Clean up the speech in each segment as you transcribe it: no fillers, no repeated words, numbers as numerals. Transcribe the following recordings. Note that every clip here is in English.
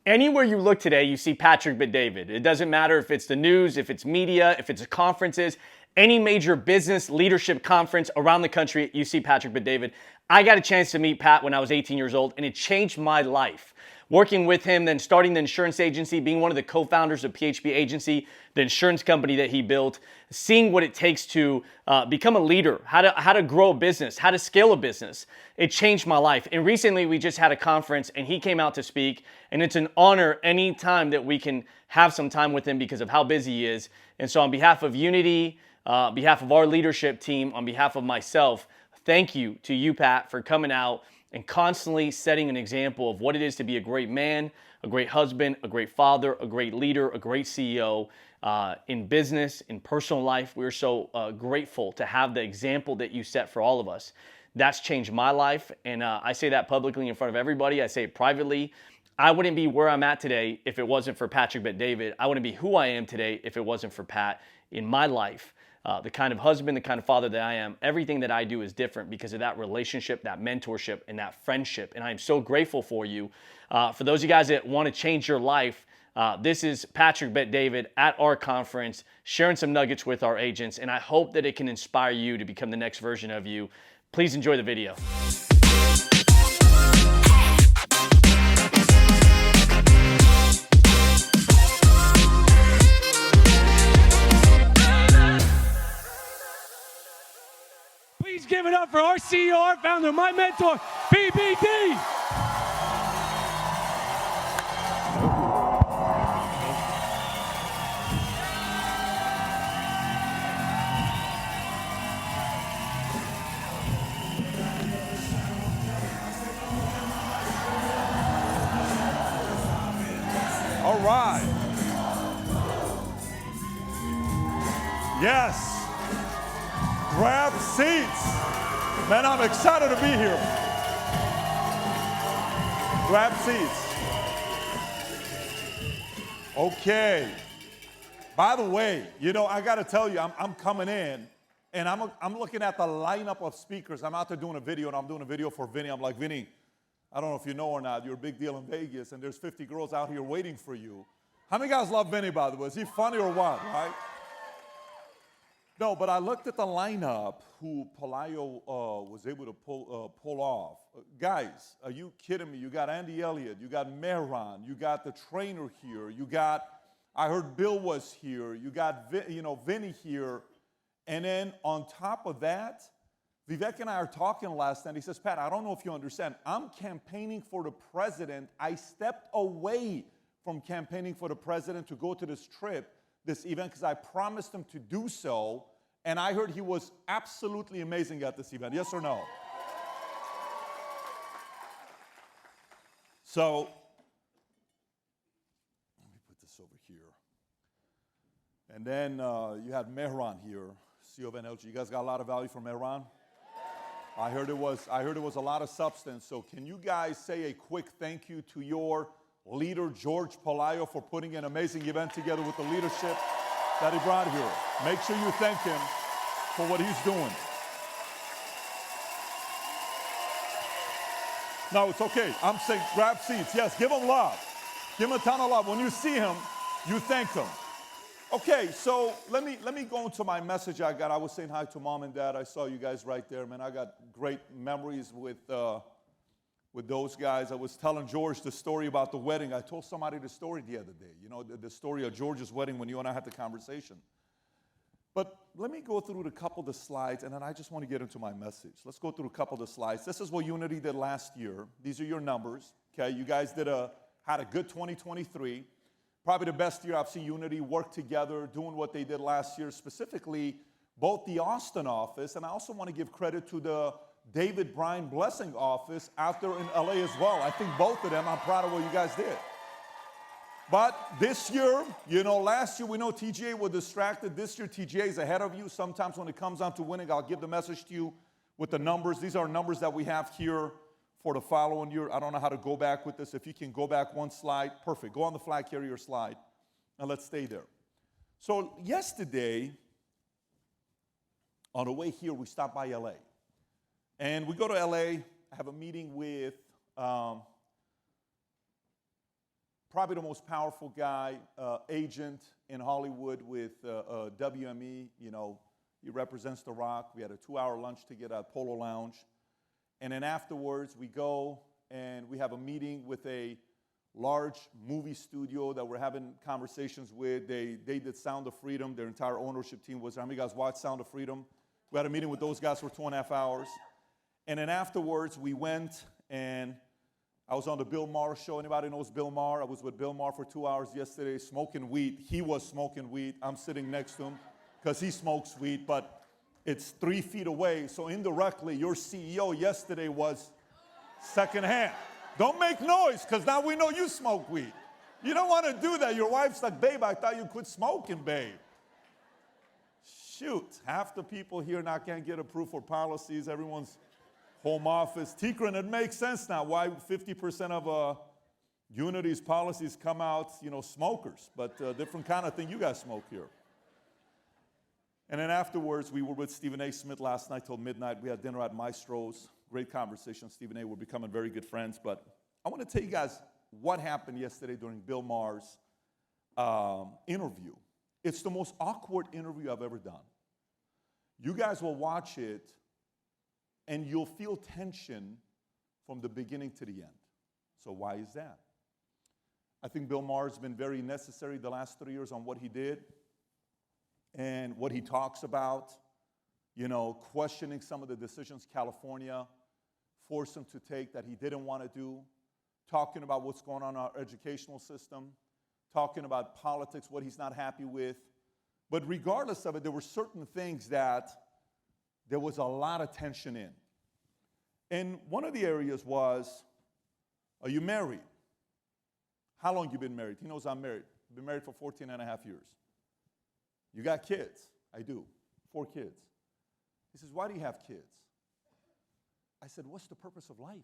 Anywhere you look today, you see Patrick Bet-David. It doesn't matter if it's the news, if it's media, if it's conferences, any major business leadership conference around the country, you see Patrick Bet-David. I got a chance to meet Pat when I was 18 years old, and it changed my life. Working with him, then starting the insurance agency, being one of the co-founders of PHP Agency, the insurance company that he built, seeing what it takes to become a leader, how to grow a business, how to scale a business. It changed my life. And recently we just had a conference and he came out to speak, and it's an honor any time that we can have some time with him because of how busy he is. And so on behalf of Unity, on behalf of our leadership team, on behalf of myself, thank you to you, Pat, for coming out and constantly setting an example of what it is to be a great man, a great husband, a great father, a great leader, a great CEO in business, in personal life. We're so grateful to have the example that you set for all of us. That's changed my life, and I say that publicly in front of everybody. I say it privately. I wouldn't be where I'm at today if it wasn't for Patrick Bet-David. I wouldn't be who I am today if it wasn't for Pat in my life. The kind of husband, the kind of father that I am, everything that I do is different because of that relationship, that mentorship, and that friendship. And I am so grateful for you. For those of you guys that want to change your life, this is Patrick Bet-David at our conference, sharing some nuggets with our agents. And I hope that it can inspire you to become the next version of you. Please enjoy the video. Please give it up for our CEO, our founder, my mentor, PBD. All right. Yes. Grab seats. Man, I'm excited to be here. Grab seats. Okay. By the way, I got to tell you, I'm coming in, and I'm looking at the lineup of speakers. I'm out there doing a video, and I'm doing a video for Vinny. I'm like, Vinny, I don't know if you know or not, you're a big deal in Vegas, and there's 50 girls out here waiting for you. How many guys love Vinny, by the way? Is he funny or what, right? No, but I looked at the lineup who Pelayo was able to pull off. Guys, are you kidding me? You got Andy Elliott, you got Mehran, you got the trainer here, I heard Bill was here, you got Vinny here, and then on top of that, Vivek and I are talking last night. He says, Pat, I don't know if you understand. I'm campaigning for the president. I stepped away from campaigning for the president to go to this trip, this event, because I promised him to do so. And I heard he was absolutely amazing at this event. Yes or no? So, let me put this over here. And then you had Mehran here, CEO of NLG. You guys got a lot of value from Mehran? I heard it was a lot of substance. So can you guys say a quick thank you to your leader, Jorge Pelayo, for putting an amazing event together with the leadership that he brought here? Make sure you thank him for what he's doing. No, it's okay. I'm saying grab seats. Yes, give him love. Give him a ton of love. When you see him, you thank him. Okay, so let me go into my message I got. I was saying hi to mom and dad. I saw you guys right there, man. I got great memories with those guys. I was telling George the story about the wedding. I told somebody the story the other day. The story of George's wedding when you and I had the conversation. But let me go through a couple of the slides, and then I just want to get into my message. Let's go through a couple of the slides. This is what Unity did last year. These are your numbers. Okay, you guys had a good 2023. Probably the best year I've seen Unity work together, doing what they did last year, specifically both the Austin office, and I also want to give credit to the David Bryan Blessing office out there in LA as well. I think both of them, I'm proud of what you guys did. But this year, last year we know TGA was distracted. This year TGA is ahead of you. Sometimes when it comes down to winning, I'll give the message to you with the numbers. These are numbers that we have here for the following year. I don't know how to go back with this. If you can go back one slide, perfect. Go on the flag carrier slide, and let's stay there. So yesterday, on the way here, we stopped by LA. And we go to LA, I have a meeting with probably the most powerful guy, agent in Hollywood with WME. You know, he represents The Rock. We had a 2-hour lunch together at Polo Lounge. And then afterwards, we go and we have a meeting with a large movie studio that we're having conversations with. They did Sound of Freedom. Their entire ownership team was there. How many guys watched Sound of Freedom? We had a meeting with those guys for 2.5 hours. And then afterwards, we went and I was on the Bill Maher show. Anybody knows Bill Maher? I was with Bill Maher for 2 hours yesterday smoking weed. He was smoking weed. I'm sitting next to him because he smokes weed, but it's 3 feet away. So indirectly, your CEO yesterday was secondhand. Don't make noise, because now we know you smoke weed. You don't want to do that. Your wife's like, babe, I thought you quit smoking, babe. Shoot, half the people here now can't get approved for policies. Everyone's home office. Tikran, it makes sense now why 50% of Unity's policies come out, you know, smokers. But different kind of thing you guys smoke here. And then afterwards, we were with Stephen A. Smith last night till midnight. We had dinner at Maestro's. Great conversation. Stephen A. We're becoming very good friends. But I want to tell you guys what happened yesterday during Bill Maher's interview. It's the most awkward interview I've ever done. You guys will watch it, and you'll feel tension from the beginning to the end. So why is that? I think Bill Maher's been very necessary the last 3 years on what he did and what he talks about, you know, questioning some of the decisions California forced him to take that he didn't want to do, talking about what's going on in our educational system, talking about politics, what he's not happy with. But regardless of it, there were certain things that there was a lot of tension in. And one of the areas was, are you married? How long you been married? He knows I'm married. I've been married for 14 and a half years. You got kids? I do. 4 kids. He says, why do you have kids? I said, what's the purpose of life?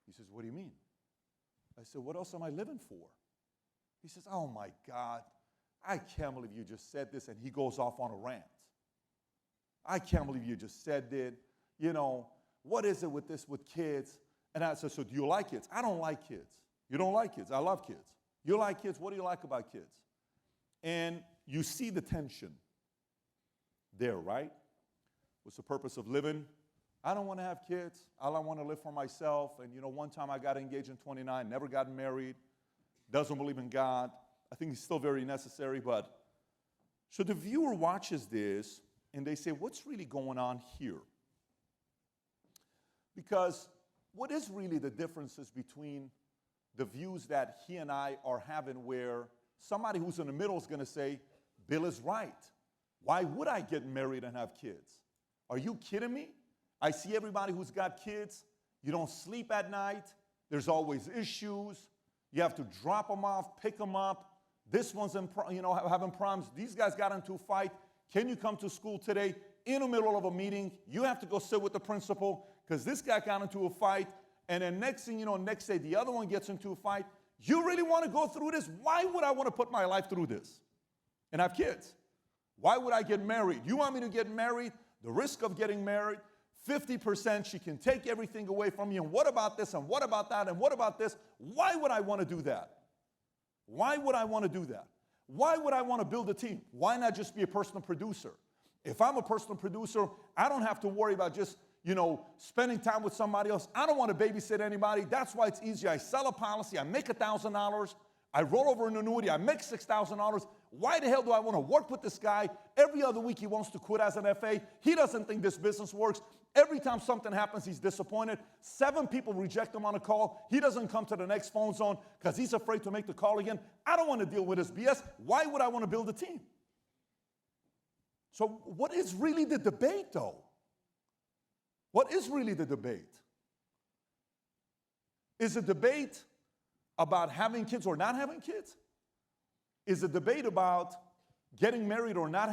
He says, what do you mean? I said, what else am I living for? He says, oh my God, I can't believe you just said this. And he goes off on a rant. I can't believe you just said that. You know, what is it with this with kids? And I said, so do you like kids? I don't like kids. You don't like kids? I love kids. You like kids? What do you like about kids? And you see the tension there, right? What's the purpose of living? I don't want to have kids. I want to live for myself. And, you know, one time I got engaged in 29, never got married, doesn't believe in God. I think he's still very necessary, but so the viewer watches this and they say, what's really going on here? Because what is really the differences between the views that he and I are having where somebody who's in the middle is going to say, Bill is right. Why would I get married and have kids? Are you kidding me? I see everybody who's got kids. You don't sleep at night. There's always issues. You have to drop them off, pick them up. This one's having problems. These guys got into a fight. Can you come to school today? In the middle of a meeting, you have to go sit with the principal because this guy got into a fight. And then next thing you know, next day, the other one gets into a fight. You really want to go through this? Why would I want to put my life through this and have kids? Why would I get married? You want me to get married? The risk of getting married, 50%, she can take everything away from you. And what about this? And what about that? And what about this? Why would I want to do that? Why would I want to do that? Why would I want to build a team? Why not just be a personal producer? If I'm a personal producer, I don't have to worry about just, spending time with somebody else. I don't want to babysit anybody. That's why it's easier. I sell a policy. I make $1,000. I roll over an annuity. I make $6,000. Why the hell do I want to work with this guy? Every other week he wants to quit as an FA. He doesn't think this business works. Every time something happens, he's disappointed. 7 people reject him on a call. He doesn't come to the next phone zone because he's afraid to make the call again. I don't want to deal with this BS. Why would I want to build a team? So what is really the debate, though? What is really the debate? Is the debate about having kids or not having kids? Is the debate about getting married or not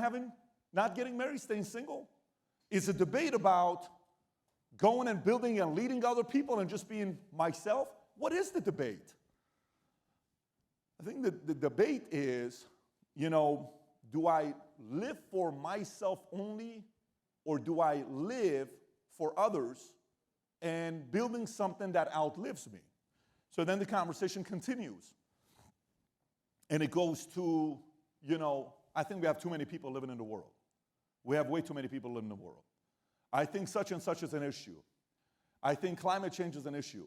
getting married, staying single? Is the debate about going and building and leading other people and just being myself? What is the debate? I think the debate is, do I live for myself only, or do I live for others and building something that outlives me? So then the conversation continues. And it goes to, I think we have too many people living in the world. We have way too many people living in the world. I think such and such is an issue. I think climate change is an issue.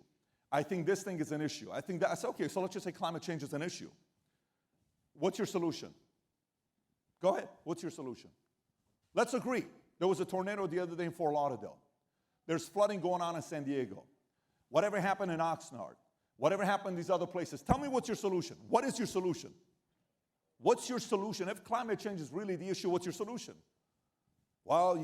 I think this thing is an issue. I think that, I said, okay, so let's just say climate change is an issue. What's your solution? Go ahead, what's your solution? Let's agree. There was a tornado the other day in Fort Lauderdale. There's flooding going on in San Diego. Whatever happened in Oxnard, whatever happened in these other places, tell me what's your solution. What is your solution? What's your solution? If climate change is really the issue, what's your solution? Well,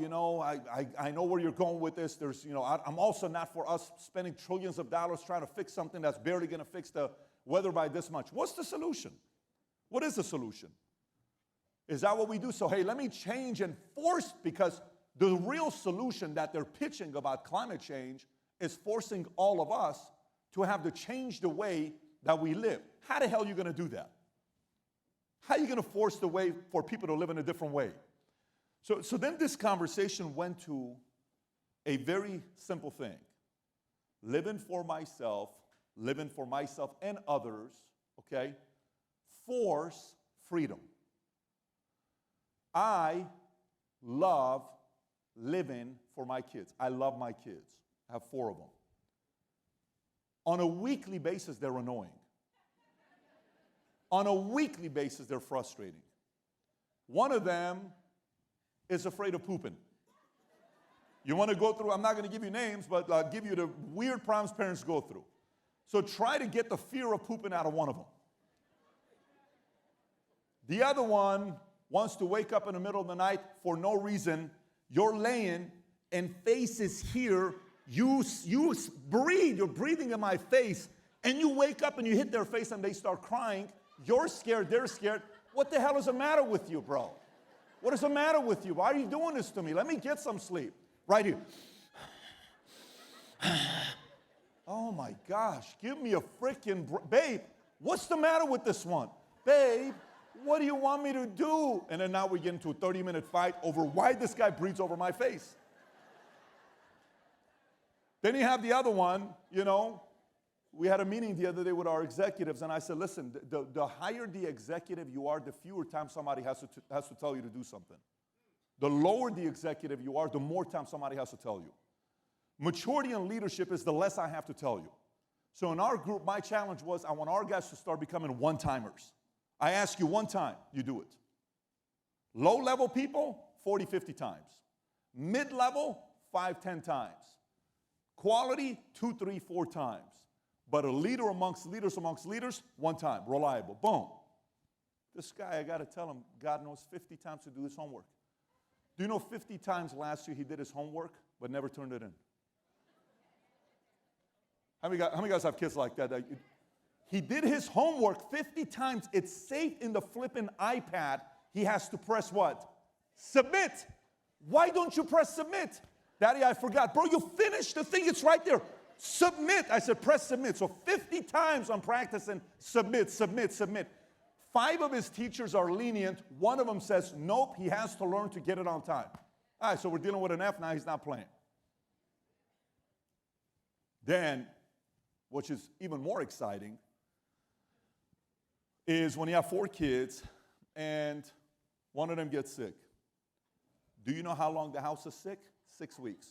I know where you're going with this. I'm also not for us spending trillions of dollars trying to fix something that's barely going to fix the weather by this much. What's the solution? What is the solution? Is that what we do? So, hey, let me change and force, because the real solution that they're pitching about climate change is forcing all of us to have to change the way that we live. How the hell are you going to do that? How are you going to force the way for people to live in a different way? So then this conversation went to a very simple thing. Living for myself and others, okay? Force freedom. I love living for my kids. I love my kids. I have 4 of them. On a weekly basis, they're annoying. On a weekly basis, they're frustrating. One of them is afraid of pooping. You want to go through, I'm not going to give you names, but I'll give you the weird problems parents go through. So try to get the fear of pooping out of one of them. The other one wants to wake up in the middle of the night for no reason. You're laying and face is here. You breathe, you're breathing in my face, and you wake up and you hit their face and they start crying. You're scared, they're scared. What the hell is the matter with you, bro? What is the matter with you? Why are you doing this to me? Let me get some sleep. Right here. Oh my gosh, give me a freaking babe, what's the matter with this one? Babe, what do you want me to do? And then now we get into a 30-minute fight over why this guy breathes over my face. Then you have the other one, we had a meeting the other day with our executives, and I said, listen, the higher the executive you are, the fewer times somebody has to tell you to do something. The lower the executive you are, the more times somebody has to tell you. Maturity in leadership is the less I have to tell you. So in our group, my challenge was I want our guys to start becoming one-timers. I ask you one time, you do it. Low-level people, 40, 50 times. Mid-level, 5, 10 times. Quality, 2, 3, 4 times. But a leader amongst leaders, one time, reliable, boom. This guy, I got to tell him, God knows 50 times to do his homework. Do you know 50 times last year he did his homework, but never turned it in? How many guys have kids like that? He did his homework 50 times. It's saved in the flipping iPad. He has to press what? Submit. Why don't you press submit? Daddy, I forgot. Bro, you finished the thing. It's right there. Submit. I said, press submit. So 50 times I'm practicing submit, submit, submit. 5 of his teachers are lenient. One of them says, nope, he has to learn to get it on time. All right, so we're dealing with an F now. He's not playing. Then, which is even more exciting, is when you have 4 kids and one of them gets sick. Do you know how long the house is sick? 6 weeks.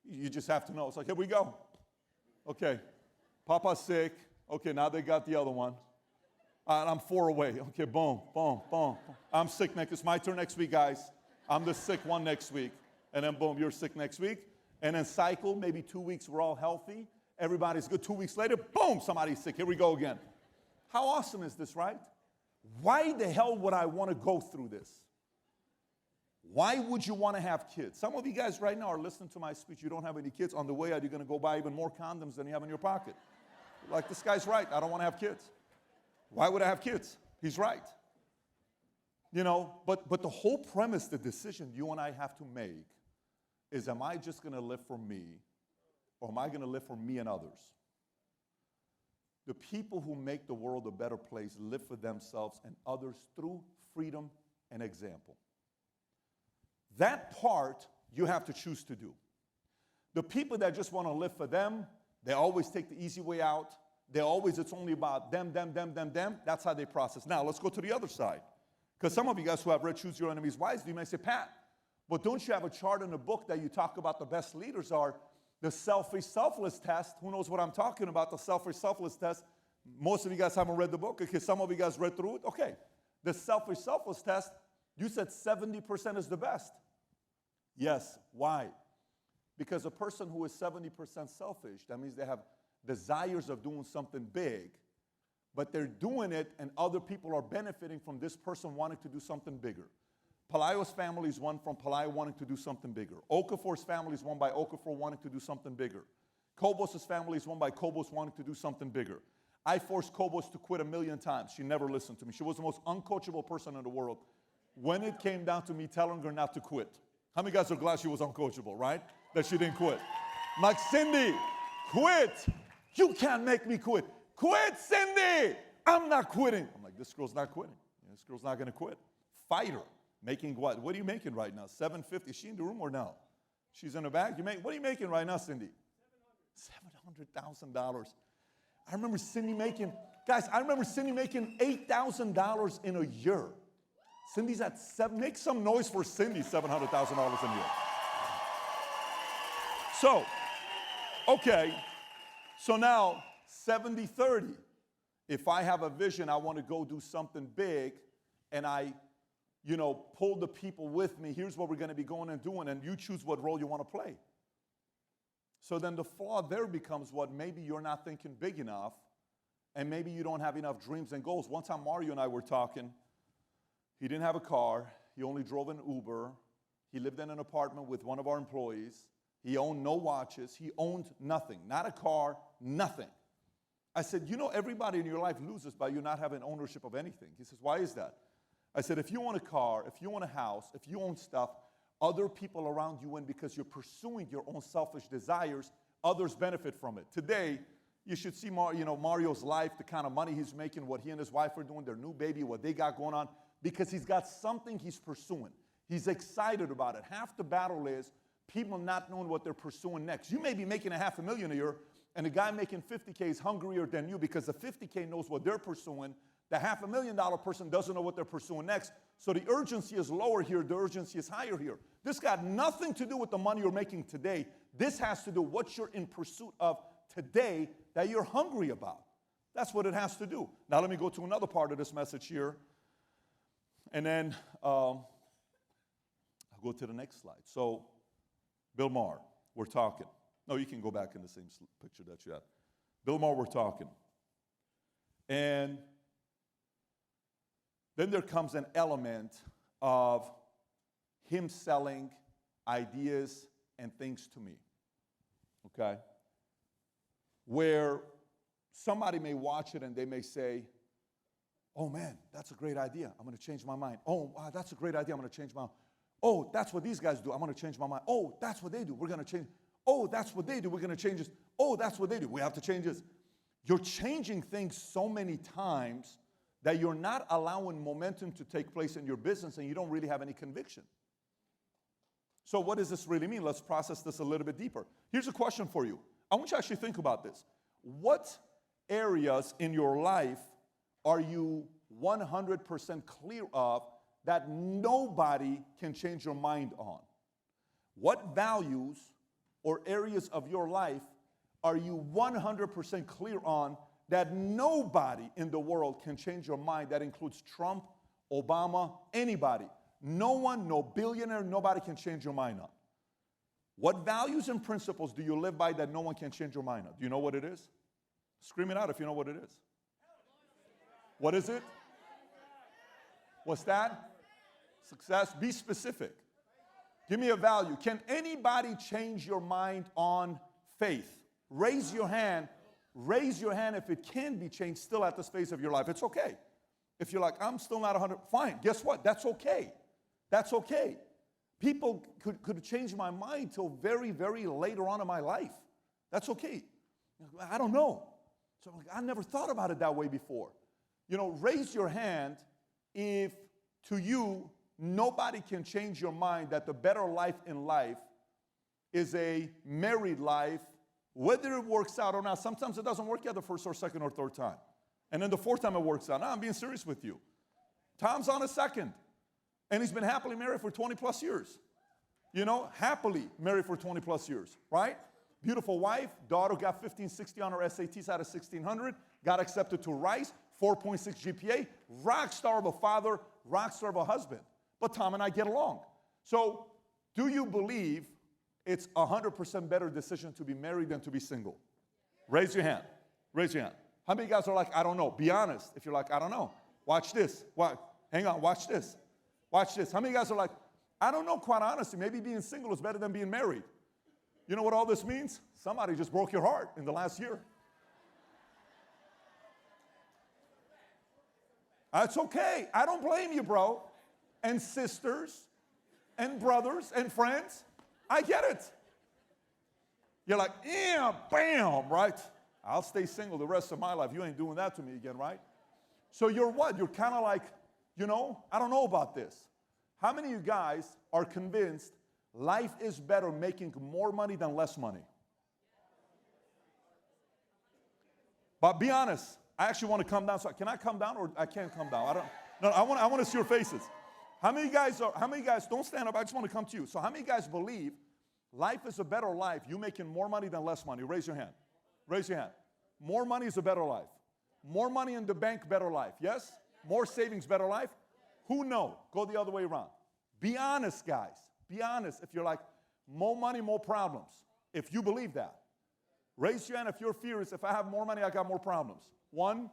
You just have to know. It's like, here we go. Okay, Papa's sick. Okay, now they got the other one. I'm 4 away. Okay, boom, boom, boom. I'm sick next. It's my turn next week, guys. I'm the sick one next week. And then boom, you're sick next week. And then cycle, maybe 2 weeks, we're all healthy. Everybody's good. 2 weeks later, boom, somebody's sick. Here we go again. How awesome is this, right? Why the hell would I want to go through this? Why would you want to have kids? Some of you guys right now are listening to my speech. You don't have any kids. On the way out, you're going to go buy even more condoms than you have in your pocket. Like, this guy's right. I don't want to have kids. Why would I have kids? He's right. But the whole premise, the decision you and I have to make is, am I just going to live for me, or am I going to live for me and others? The people who make the world a better place live for themselves and others through freedom and example. That part you have to choose to do. The people that just want to live for them, They always take the easy way out. It's only about them. That's how they process. Now, let's go to the other side. Because some of you guys who have read Choose Your Enemies Wisely, you may say, Pat, but don't you have a chart in the book that you talk about the best leaders are the selfish-selfless test? Who knows what I'm talking about, the selfish-selfless test? Most of you guys haven't read the book. Okay, some of you guys read through it. Okay, the selfish-selfless test, you said 70% is the best. Yes, why? Because a person who is 70% selfish, that means they have desires of doing something big, but they're doing it and other people are benefiting from this person wanting to do something bigger. Pelayo's family is one from Pelayo wanting to do something bigger. Okafor's family is one by Okafor wanting to do something bigger. Kobos' family is one by Kobos wanting to do something bigger. I forced Kobos to quit 1,000,000 times. She never listened to me. She was the most uncoachable person in the world. When it came down to me telling her not to quit. How many guys are glad she was uncoachable, right? That she didn't quit. I'm like, Cindy, quit. You can't make me quit. Quit, Cindy. I'm not quitting. I'm like, this girl's not quitting. This girl's not going to quit. Fighter. Making what? What are you making right now? $750. Is she in the room or no? She's in the back. What are you making right now, Cindy? $700,000. I remember Cindy making $8,000 in a year. Cindy's at seven. Make some noise for Cindy, $700,000 a year. So, okay. So now, 70-30. If I have a vision, I want to go do something big, and I pull the people with me. Here's what we're going to be going and doing, and you choose what role you want to play. So then the flaw there becomes what maybe you're not thinking big enough, and maybe you don't have enough dreams and goals. One time Mario and I were talking. He didn't have a car. He only drove an Uber. He lived in an apartment with one of our employees. He owned no watches. He owned nothing. Not a car, nothing. I said, everybody in your life loses by you not having ownership of anything. He says, why is that? I said, if you own a car, if you own a house, if you own stuff, other people around you win because you're pursuing your own selfish desires. Others benefit from it. Today, you should see Mario's life, the kind of money he's making, what he and his wife are doing, their new baby, what they got going on, because he's got something he's pursuing. He's excited about it. Half the battle is people not knowing what they're pursuing next. You may be making $500,000 a year, and the guy making $50K is hungrier than you because the $50K knows what they're pursuing. The $500,000 person doesn't know what they're pursuing next. So the urgency is lower here. The urgency is higher here. This got nothing to do with the money you're making today. This has to do with what you're in pursuit of today that you're hungry about. That's what it has to do. Now let me go to another part of this message here. And then I'll go to the next slide. So Bill Maher, we're talking. No, you can go back in the same picture that you had. Bill Maher, we're talking. And then there comes an element of him selling ideas and things to me, okay? Where somebody may watch it and they may say, oh man, that's a great idea. I'm going to change my mind. Oh, wow, that's a great idea. I'm going to change my mind. Oh, that's what these guys do. I'm going to change my mind. Oh, that's what they do. We're going to change. Oh, that's what they do. We're going to change this. Oh, that's what they do. We have to change this. You're changing things so many times that you're not allowing momentum to take place in your business and you don't really have any conviction. So what does this really mean? Let's process this a little bit deeper. Here's a question for you. I want you to actually think about this. What areas in your life are you 100% clear of that nobody can change your mind on? What values or areas of your life are you 100% clear on that nobody in the world can change your mind? That includes Trump, Obama, anybody. No one, no billionaire, nobody can change your mind on. What values and principles do you live by that no one can change your mind on? Do you know what it is? Scream it out if you know what it is. What is it? What's that? Success. Be specific. Give me a value. Can anybody change your mind on faith? Raise your hand. Raise your hand if it can be changed still at this phase of your life. It's okay. If you're like, I'm still not 100, fine. Guess what? That's okay. That's okay. People could change my mind till very, very later on in my life. That's okay. I don't know. So I'm like, I never thought about it that way before. Raise your hand if to you nobody can change your mind that the better life in life is a married life Whether it works out or not, sometimes it doesn't work out the first or second or third time. And then the fourth time it works out. Now, I'm being serious with you. Tom's on a second. And he's been happily married for 20 plus years. You know, happily married for 20 plus years, right? Beautiful wife, daughter got 1560 on her SATs out of 1600, got accepted to Rice, 4.6 GPA, rock star of a father, rock star of a husband. But Tom and I get along. So, do you believe it's 100% better decision to be married than to be single? Raise your hand. Raise your hand. How many guys are like, I don't know? Be honest. If you're like, I don't know. Watch this. Hang on, watch this. Watch this. How many guys are like, I don't know, quite honestly, maybe being single is better than being married? You know what all this means? Somebody just broke your heart in the last year. It's okay. I don't blame you, bro. And sisters, and brothers, and friends. I get it. You're like, yeah, bam, right? I'll stay single the rest of my life. You ain't doing that to me again, right? So you're what? You're kind of like, you know, I don't know about this. How many of you guys are convinced life is better making more money than less money? But be honest. I actually want to come down. So can I come down or I can't come down? I want to see your faces. How many guys don't stand up? I just want to come to you. So how many guys believe life is a better life? You making more money than less money? Raise your hand. Raise your hand. More money is a better life. More money in the bank, better life. Yes? More savings, better life? Who know? Go the other way around. Be honest, guys. Be honest. If you're like, more money, more problems. If you believe that. Raise your hand if your fear is, if I have more money, I got more problems. One,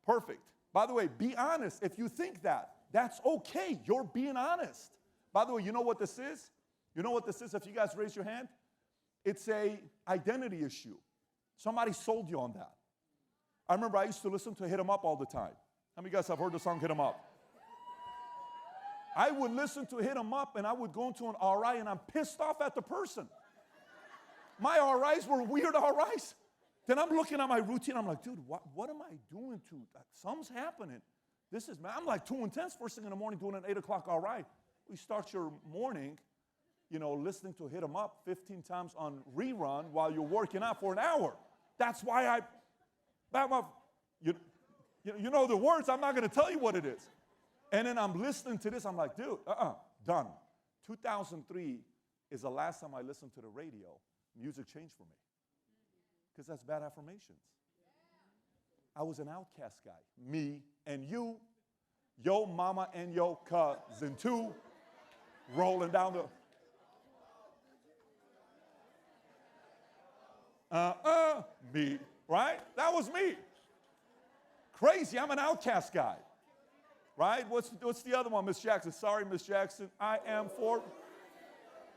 perfect. By the way, be honest. If you think that, that's okay. You're being honest. By the way, you know what this is? You know what this is? If you guys raise your hand, it's a identity issue. Somebody sold you on that. I remember I used to listen to Hit 'Em Up all the time. How many of you guys have heard the song Hit 'Em Up? I would listen to Hit 'Em Up and I would go into an RI and I'm pissed off at the person. My RIs were weird RIs. Then I'm looking at my routine. I'm like, dude, what am I doing to? Something's happening. I'm like too intense first thing in the morning doing an 8 o'clock RI. We start your morning, you know, listening to Hit 'Em Up 15 times on rerun while you're working out for an hour. That's why you know the words. I'm not going to tell you what it is. And then I'm listening to this. I'm like, dude, done. 2003 is the last time I listened to the radio. Music changed for me. Because that's bad affirmations. I was an outcast guy. Me and you, yo mama and yo cousin too, rolling down the, me, right? That was me. Crazy, I'm an outcast guy. Right? What's the other one, Miss Jackson? Sorry, Miss Jackson, I am for,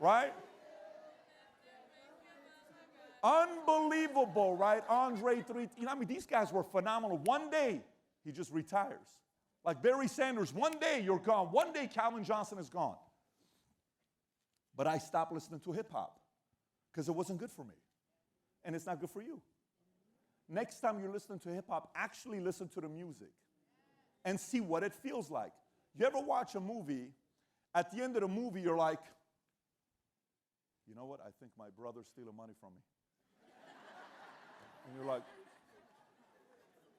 right? Unbelievable, right? Andre 3, you know, I mean, these guys were phenomenal. One day, he just retires. Like Barry Sanders, one day you're gone. One day Calvin Johnson is gone. But I stopped listening to hip hop because it wasn't good for me. And it's not good for you. Next time you're listening to hip hop, actually listen to the music and see what it feels like. You ever watch a movie, at the end of the movie, you're like, you know what? I think my brother's stealing money from me. And you're like,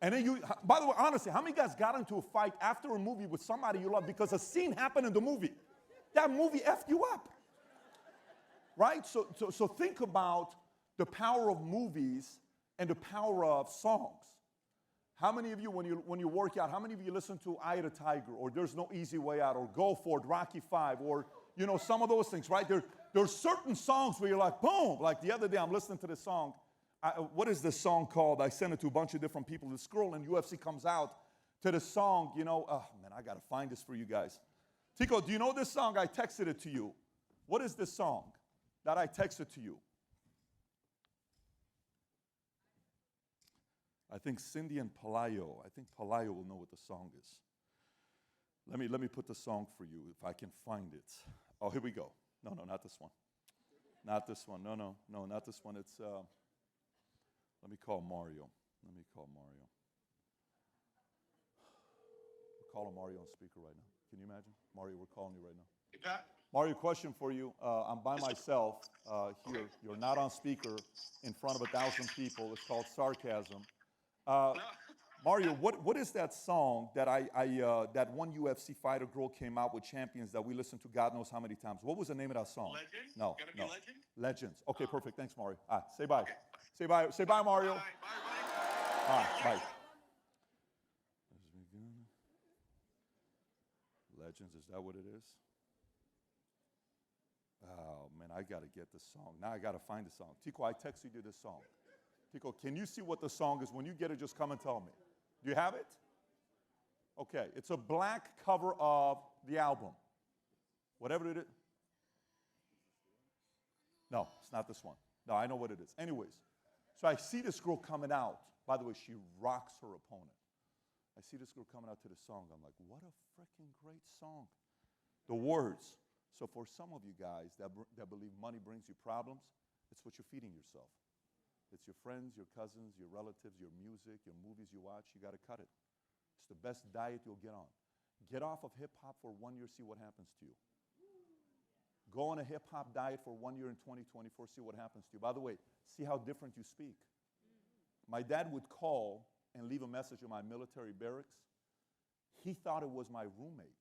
and then you, by the way, honestly, how many guys got into a fight after a movie with somebody you love because a scene happened in the movie? That movie effed you up. Right? So think about the power of movies and the power of songs. How many of you, when you work out, how many of you listen to Eye of the Tiger, or There's No Easy Way Out, or Go For It, Rocky V, or, you know, some of those things, right? There's certain songs where you're like, boom. Like the other day, I'm listening to this song. What is this song called? I sent it to a bunch of different people. This girl in UFC comes out to the song, you know. Oh, man, I got to find this for you guys. Tico, do you know this song? I texted it to you. What is this song that I texted to you? I think Cindy and Pelayo. I think Pelayo will know what the song is. Let me put the song for you if I can find it. Oh, here we go. No, not this one. Not this one. No, not this one. It's, let me call Mario. We're calling Mario on speaker right now. Can you imagine? Mario, we're calling you right now. Hey, Pat. Mario, question for you. I'm by myself here. You're not on speaker in front of 1,000 people. It's called sarcasm. Mario, what is that song that that one UFC fighter girl came out with, Champions, that we listened to God knows how many times? What was the name of that song? Legend? No, Gonna be no. Legend? Legends. Okay, perfect. Thanks, Mario. Say bye. Okay. Say bye. Say bye, Mario. Bye, bye, Bye. Legends, is that what it is? Oh, man, I got to get the song. Now I got to find the song. Tico, I texted you this song. Tico, can you see what the song is? When you get it, just come and tell me. Do you have it? Okay, it's a black cover of the album. Whatever it is. No, it's not this one. No, I know what it is. Anyways, so I see this girl coming out. By the way, she rocks her opponent. I see this girl coming out to the song. I'm like, what a freaking great song. The words. So for some of you guys that believe money brings you problems, it's what you're feeding yourself. It's your friends, your cousins, your relatives, your music, your movies you watch. You got to cut it. It's the best diet you'll get on. Get off of hip-hop for 1 year, see what happens to you. Go on a hip-hop diet for 1 year in 2024, see what happens to you. By the way, see how different you speak. My dad would call and leave a message in my military barracks. He thought it was my roommate.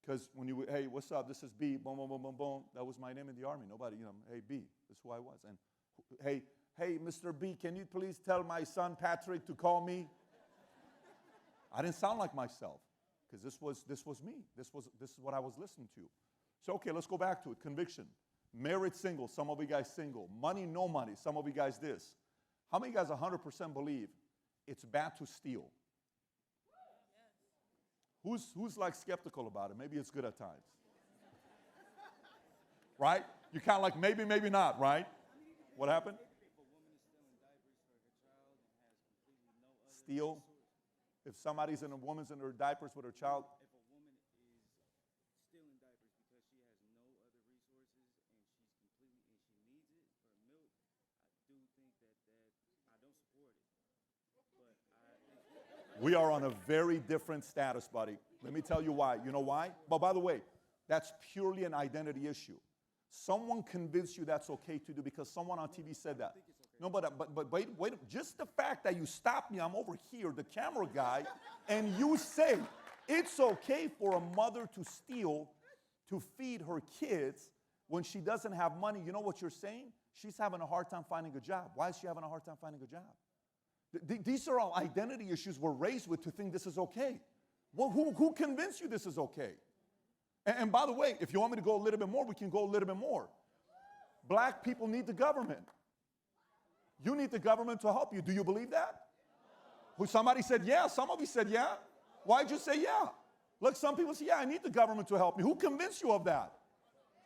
Because when you would, hey, what's up? This is B, boom, boom, boom, boom, boom. That was my name in the Army. Nobody, hey, B, that's who I was. And hey, Mr. B, can you please tell my son Patrick to call me? I didn't sound like myself because this was me. This is what I was listening to. So, okay, let's go back to it. Conviction. Married, single. Some of you guys single. Money, no money. Some of you guys this. How many guys 100% believe it's bad to steal? Who's like skeptical about it? Maybe it's good at times. Right? You kind of like maybe, maybe not, right? What happened? Steal? If somebody's in a woman's in her diapers with her child. If a woman is stealing diapers because she has no other resources and she's completely and she needs it for milk, I do think that I don't support it. But we are on a very different status, buddy. Let me tell you why. You know why? But by the way, that's purely an identity issue. Someone convinced you that's okay to do because someone on TV said that. No, but wait, just the fact that you stopped me, I'm over here, the camera guy, and you say it's okay for a mother to steal to feed her kids when she doesn't have money. You know what you're saying? She's having a hard time finding a job. Why is she having a hard time finding a job? These are all identity issues we're raised with to think this is okay. Well, who convinced you this is okay? And by the way, if you want me to go a little bit more, we can go a little bit more. Black people need the government. You need the government to help you. Do you believe that? Somebody said, yeah. Some of you said, yeah. Why'd you say, yeah? Look, some people say, yeah, I need the government to help me. Who convinced you of that?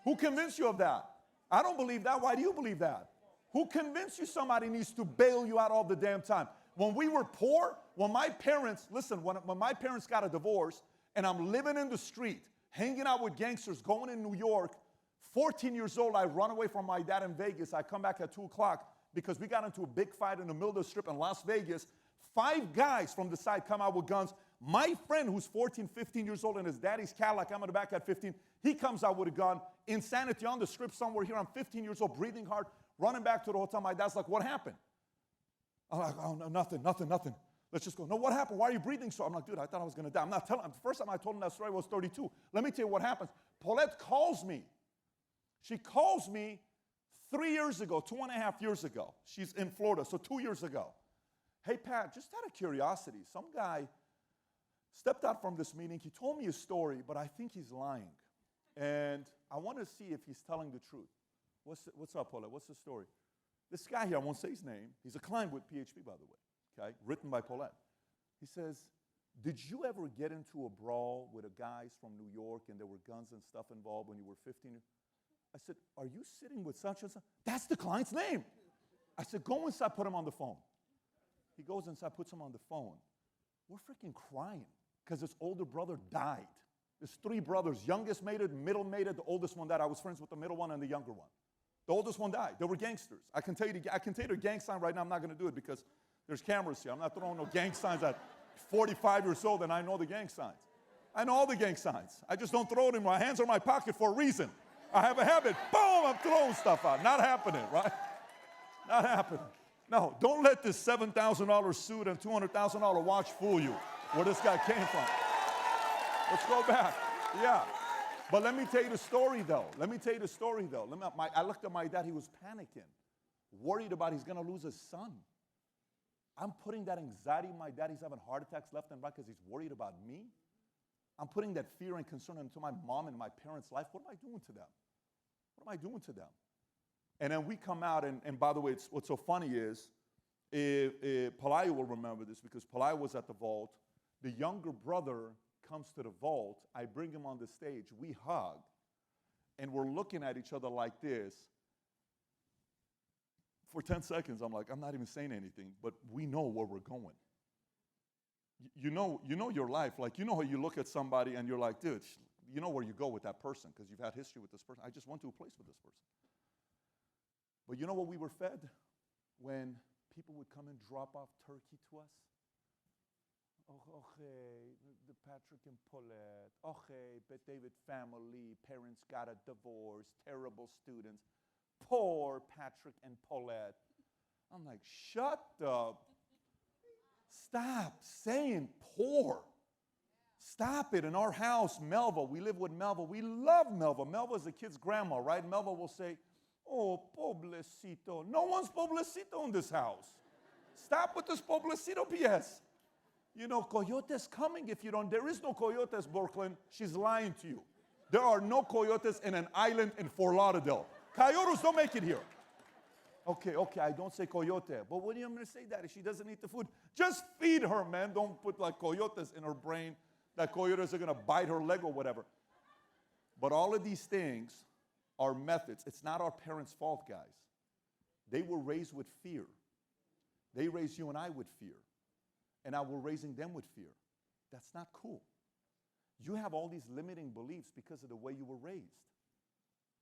Who convinced you of that? I don't believe that. Why do you believe that? Who convinced you somebody needs to bail you out all the damn time? When we were poor, when my parents, listen, when my parents got a divorce and I'm living in the street, hanging out with gangsters, going in New York, 14 years old, I run away from my dad in Vegas. I come back at 2 o'clock because we got into a big fight in the middle of the strip in Las Vegas. 5 guys from the side come out with guns. My friend who's 14, 15 years old in his daddy's Cadillac, I'm in the back at 15, he comes out with a gun. Insanity on the strip somewhere here. I'm 15 years old, breathing hard, running back to the hotel. My dad's like, what happened? I'm like, oh, no, nothing. Let's just go. No, what happened? Why are you breathing so? I'm like, dude, I thought I was going to die. I'm not telling him. The first time I told him that story I was 32. Let me tell you what happens. Paulette calls me. She calls me 3 years ago, 2.5 years ago. She's in Florida, so 2 years ago. Hey, Pat, just out of curiosity, some guy stepped out from this meeting. He told me a story, but I think he's lying. And I want to see if he's telling the truth. What's up, Paulette? What's the story? This guy here, I won't say his name. He's a client with PHP, by the way, okay? Written by Paulette. He says, did you ever get into a brawl with a guys from New York and there were guns and stuff involved when you were 15? I said, are you sitting with such and such? That's the client's name. I said, go inside, put him on the phone. He goes inside, puts him on the phone. We're freaking crying because his older brother died. There's 3 brothers. Youngest made it, middle made it, the oldest one died. I was friends with the middle one and the younger one. The oldest one died. They were gangsters. I can tell you their gang sign right now. I'm not going to do it because there's cameras here. I'm not throwing no gang signs at 45 years old and I know the gang signs. I know all the gang signs. I just don't throw it in my hands or my pocket for a reason. I have a habit. Boom, I'm throwing stuff out. Not happening, right? Not happening. No, don't let this $7,000 suit and $200,000 watch fool you where this guy came from. Let's go back. Yeah. But let me tell you the story, though. I looked at my dad. He was panicking, worried about he's going to lose his son. I'm putting that anxiety in my dad. He's having heart attacks left and right because he's worried about me. I'm putting that fear and concern into my mom and my parents' life. What am I doing to them? What am I doing to them? And then we come out, and by the way, what's so funny is, Pelayo will remember this because Pelayo was at the vault. The younger brother comes to the vault. I bring him on the stage. We hug, and we're looking at each other like this. For 10 seconds, I'm like, I'm not even saying anything, but we know where we're going. You know your life. Like, you know how you look at somebody and you're like, dude, you know where you go with that person because you've had history with this person. I just went to a place with this person. But you know what we were fed when people would come and drop off turkey to us? Okay, the Patrick and Paulette. Okay, but David family, parents got a divorce, terrible students. Poor Patrick and Paulette. I'm like, shut up. Stop saying poor. Stop it. In our house, Melva, we live with Melva. We love Melva. Melva is the kid's grandma, right? Melva will say, oh, pobrecito. No one's pobrecito in this house. Stop with this pobrecito BS. You know, coyotes coming if you don't. There is no coyotes, Brooklyn. She's lying to you. There are no coyotes in an island in Fort Lauderdale. Coyotes don't make it here. Okay, I don't say coyote. But what do you want me to say, Daddy? She doesn't eat the food. Just feed her, man. Don't put like coyotes in her brain that coyotes are going to bite her leg or whatever. But all of these things are methods. It's not our parents' fault, guys. They were raised with fear. They raised you and I with fear. And now we're raising them with fear. That's not cool. You have all these limiting beliefs because of the way you were raised.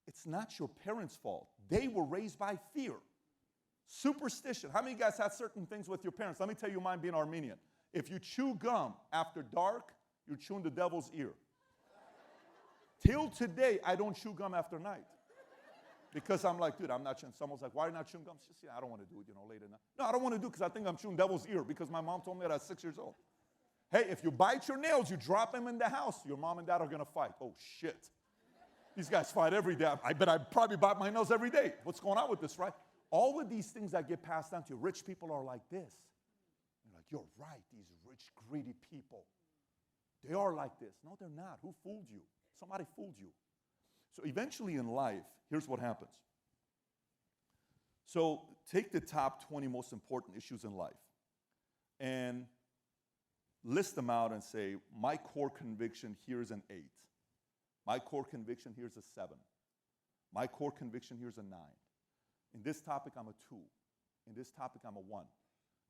It's not your parents' fault. They were raised by fear. Superstition. How many of you guys had certain things with your parents? Let me tell you mine being Armenian. If you chew gum after dark, you're chewing the devil's ear. Till today, I don't chew gum after night. Because I'm like, dude, I'm not chewing. Someone's like, why are you not chewing gum? Just, I don't want to do it, late at night. No, I don't want to do it because I think I'm chewing devil's ear because my mom told me that at 6 years old. Hey, if you bite your nails, you drop them in the house, your mom and dad are going to fight. Oh, shit. These guys fight every day. I bet I probably bite my nails every day. What's going on with this, right? All of these things that get passed down to you, rich people are like this. You're like, you're right, these rich, greedy people. They are like this. No, they're not. Who fooled you? Somebody fooled you. So eventually in life, here's what happens. So take the top 20 most important issues in life and list them out and say, my core conviction here is an 8. My core conviction here is a 7. My core conviction here is a 9. In this topic, I'm a 2. In this topic, I'm a 1.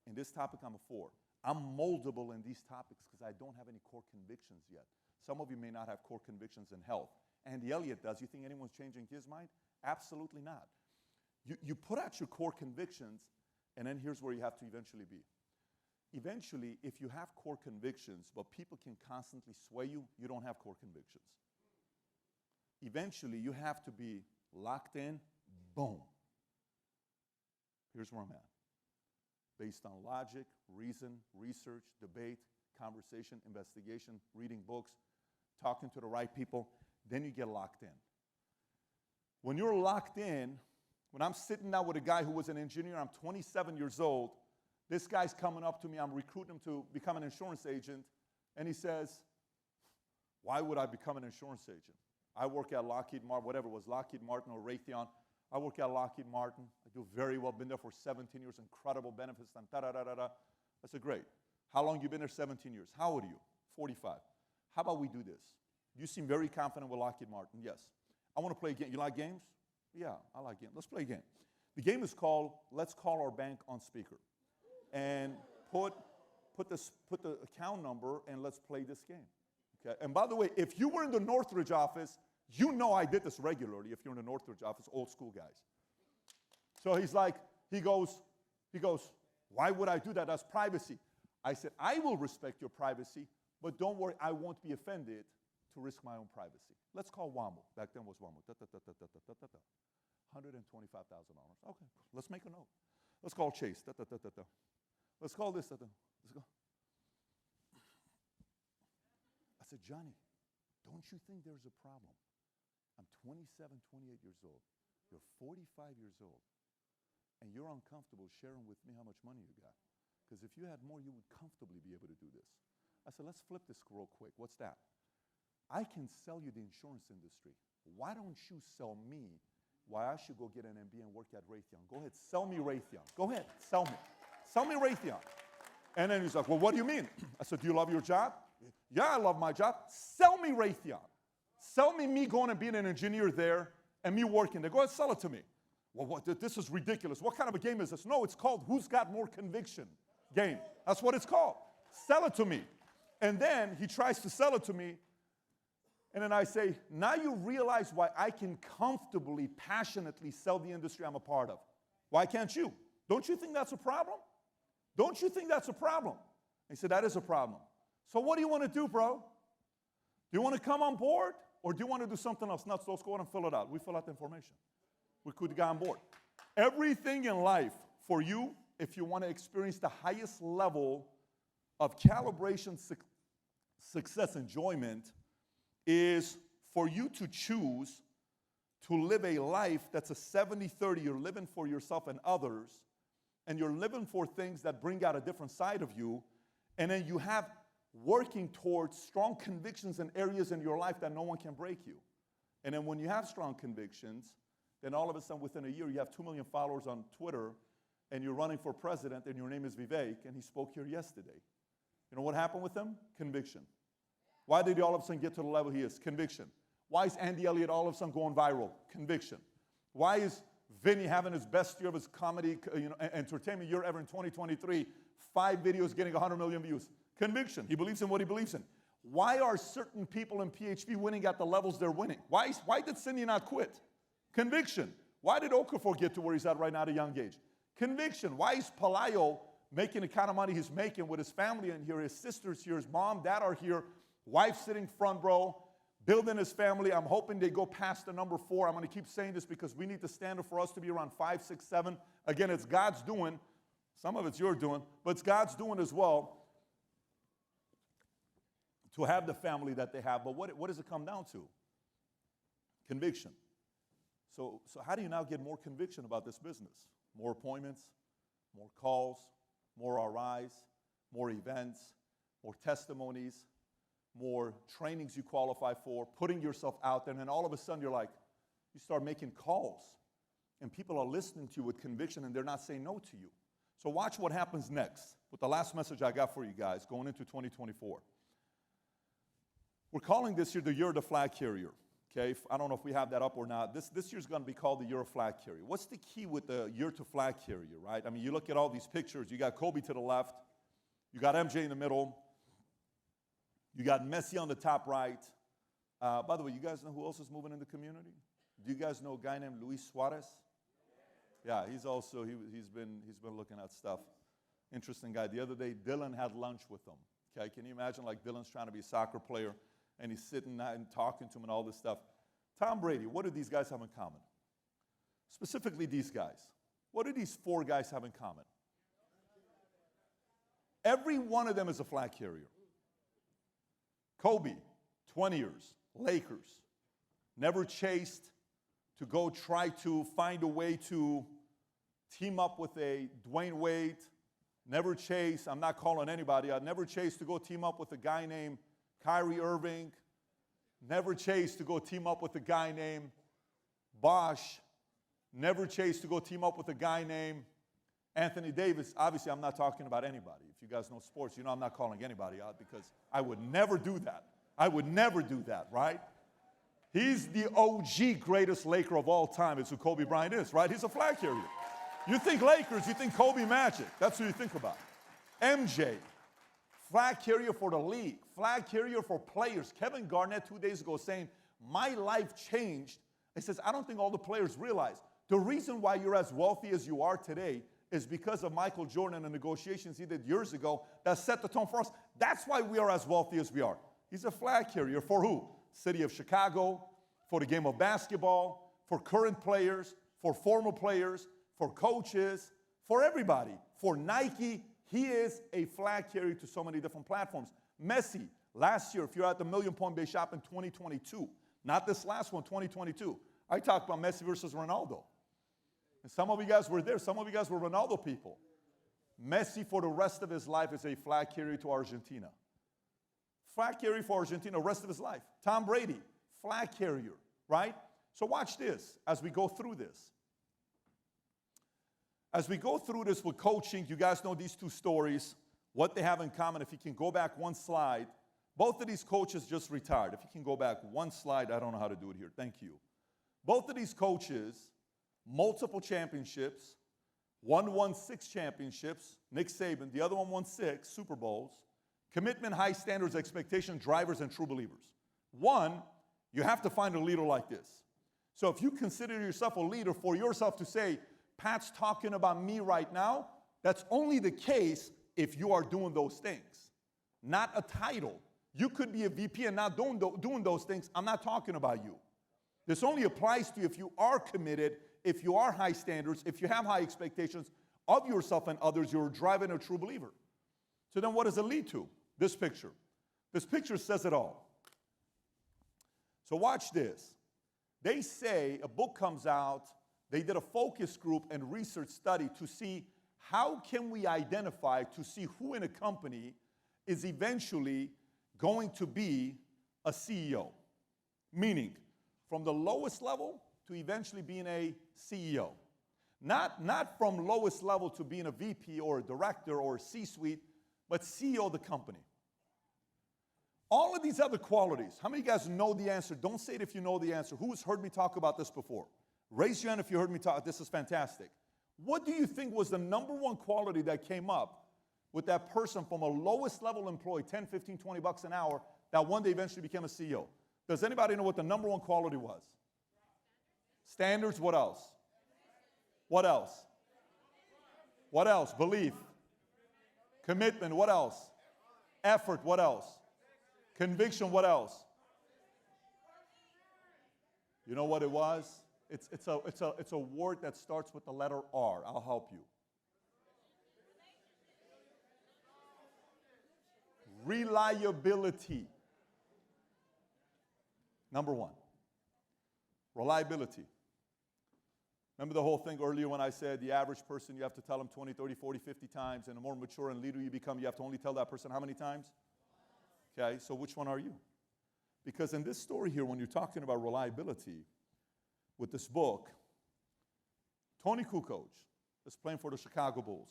In this topic, I'm a 4. I'm moldable in these topics because I don't have any core convictions yet. Some of you may not have core convictions in health. Andy Elliott does. You think anyone's changing his mind? Absolutely not. You put out your core convictions, and then here's where you have to eventually be. Eventually, if you have core convictions, but people can constantly sway you, you don't have core convictions. Eventually, you have to be locked in, boom. Here's where I'm at. Based on logic, reason, research, debate, conversation, investigation, reading books, talking to the right people, then you get locked in. When you're locked in, when I'm sitting down with a guy who was an engineer, I'm 27 years old, this guy's coming up to me, I'm recruiting him to become an insurance agent, and he says, why would I become an insurance agent? I work at Lockheed Martin, whatever it was, Lockheed Martin or Raytheon. I work at Lockheed Martin. I do very well, been there for 17 years, incredible benefits, and da-da-da-da-da. I said, great. How long you been there? 17 years. How old are you? 45. How about we do this? You seem very confident with Lockheed Martin. Yes. I want to play a game. You like games? Yeah, I like games. Let's play a game. The game is called Let's Call Our Bank on Speaker. And put the account number and let's play this game. Okay? And by the way, if you were in the Northridge office, you know I did this regularly if you're in the Northridge office, old school guys. So he goes, why would I do that? That's privacy. I said, I will respect your privacy, But don't worry, I won't be offended to risk my own privacy. Let's call WAMO. Back then was WAMO. $125,000. Okay, let's make a note. Let's call Chase. Let's call this. Let's go. I said, Johnny, don't you think there's a problem? I'm 27, 28 years old. You're 45 years old. And you're uncomfortable sharing with me how much money you got. Because if you had more, you would comfortably be able to do this. I said, let's flip this real quick. What's that? I can sell you the insurance industry. Why don't you sell me why I should go get an MBA and work at Raytheon? Go ahead, sell me Raytheon. Go ahead, sell me. Sell me Raytheon. And then he's like, well, what do you mean? I said, do you love your job? Yeah, I love my job. Sell me Raytheon. Sell me going and being an engineer there and me working there. Go ahead, sell it to me. Well, this is ridiculous. What kind of a game is this? No, it's called Who's Got More Conviction game. That's what it's called. Sell it to me. And then he tries to sell it to me. And then I say, now you realize why I can comfortably, passionately sell the industry I'm a part of. Why can't you? Don't you think that's a problem? Don't you think that's a problem? He said, that is a problem. So what do you want to do, bro? Do you want to come on board? Or do you want to do something else? Nuts, let's go ahead and fill it out. We fill out the information. We could get on board. Everything in life for you, if you want to experience the highest level of calibration, success, enjoyment, is for you to choose to live a life that's a 70-30. You're living for yourself and others, and you're living for things that bring out a different side of you, and then you have working towards strong convictions in areas in your life that no one can break you. And then when you have strong convictions, then all of a sudden within a year you have 2 million followers on Twitter, and you're running for president, and your name is Vivek, and he spoke here yesterday. You know what happened with him? Conviction. Why did he all of a sudden get to the level he is? Conviction. Why is Andy Elliott all of a sudden going viral? Conviction. Why is Vinny having his best year of his comedy, entertainment year ever in 2023? 5 videos getting 100 million views. Conviction. He believes in what he believes in. Why are certain people in PHP winning at the levels they're winning? Why did Cindy not quit? Conviction. Why did Okafor get to where he's at right now at a young age? Conviction. Why is Pelayo making the kind of money he's making with his family in here? His sisters here, his mom, dad are here. Wife sitting front row, building his family. I'm hoping they go past the number 4. I'm going to keep saying this because we need the standard for us to be around 5, 6, 7. Again, it's God's doing. Some of it's your doing, but it's God's doing as well to have the family that they have. But what does it come down to? Conviction. So how do you now get more conviction about this business? More appointments, more calls, more RIs, more events, more testimonies, more trainings you qualify for, putting yourself out there, and then all of a sudden you're like, you start making calls, and people are listening to you with conviction, and they're not saying no to you. So watch what happens next with the last message I got for you guys going into 2024. We're calling this year the year of the flag carrier. Okay, I don't know if we have that up or not. This year's going to be called the year of flag carrier. What's the key with the year to flag carrier, right? I mean, you look at all these pictures. You got Kobe to the left. You got MJ in the middle. You got Messi on the top right. By the way, you guys know who else is moving in the community? Do you guys know a guy named Luis Suarez? Yeah, he's also, he's been looking at stuff. Interesting guy. The other day, Dylan had lunch with him. Okay, can you imagine like Dylan's trying to be a soccer player and he's sitting and talking to him and all this stuff. Tom Brady, what do these guys have in common? Specifically these guys. What do these 4 guys have in common? Every one of them is a flag carrier. Kobe, 20 years, Lakers, never chased to go try to find a way to team up with a Dwayne Wade, never chased, I'm not calling anybody, I never chased to go team up with a guy named Kyrie Irving, never chased to go team up with a guy named Bosch, never chased to go team up with a guy named Anthony Davis. Obviously, I'm not talking about anybody. If you guys know sports, you know I'm not calling anybody out because I would never do that. I would never do that, right? He's the OG greatest Laker of all time. It's who Kobe Bryant is, right? He's a flag carrier. You think Lakers, you think Kobe Magic. That's who you think about. MJ, flag carrier for the league, flag carrier for players. Kevin Garnett 2 days ago saying, my life changed. He says, I don't think all the players realize the reason why you're as wealthy as you are today is because of Michael Jordan and the negotiations he did years ago that set the tone for us. That's why we are as wealthy as we are. He's a flag carrier for who? City of Chicago, for the game of basketball, for current players, for former players, for coaches, for everybody. For Nike, he is a flag carrier to so many different platforms. Messi, last year, if you're at the Million Point Bay Shop in 2022, not this last one, 2022, I talked about Messi versus Ronaldo. And some of you guys were there. Some of you guys were Ronaldo people. Messi, for the rest of his life, is a flag carrier to Argentina. Flag carrier for Argentina the rest of his life. Tom Brady, flag carrier, right? So watch this as we go through this. As we go through this with coaching, you guys know these two stories, what they have in common. If you can go back one slide, both of these coaches just retired. If you can go back one slide, I don't know how to do it here. Thank you. Both of these coaches, multiple championships. One won 6 championships, Nick Saban. The other one won 6 Super Bowls. Commitment, high standards, expectation, drivers, and true believers. One, you have to find a leader like this. So if you consider yourself a leader, for yourself to say, Pat's talking about me right now, that's only the case if you are doing those things, not a title. You could be a VP and not doing those things. I'm not talking about you. This only applies to you if you are committed, if you are high standards, if you have high expectations of yourself and others, you're driving a true believer. So then what does it lead to? This picture. This picture says it all. So watch this. They say a book comes out, they did a focus group and research study to see how can we identify, to see who in a company is eventually going to be a CEO. Meaning, from the lowest level to eventually being a CEO. Not from lowest level to being a VP or a director or a C-suite, but CEO of the company. All of these other qualities, how many of you guys know the answer? Don't say it if you know the answer. Who's heard me talk about this before? Raise your hand if you heard me talk. This is fantastic. What do you think was the number one quality that came up with that person from a lowest level employee, 10, 15, 20 bucks an hour, that one day eventually became a CEO? Does anybody know what the number one quality was? Standards, what else? What else? What else? Belief. Commitment, what else? Effort, what else? Conviction, what else? You know what it was? It's a word that starts with the letter R. I'll help you. Reliability. Number one. Reliability. Remember the whole thing earlier when I said the average person, you have to tell them 20, 30, 40, 50 times, and the more mature and leader you become, you have to only tell that person how many times? Okay, so which one are you? Because in this story here, when you're talking about reliability, with this book, Tony Kukoc is playing for the Chicago Bulls.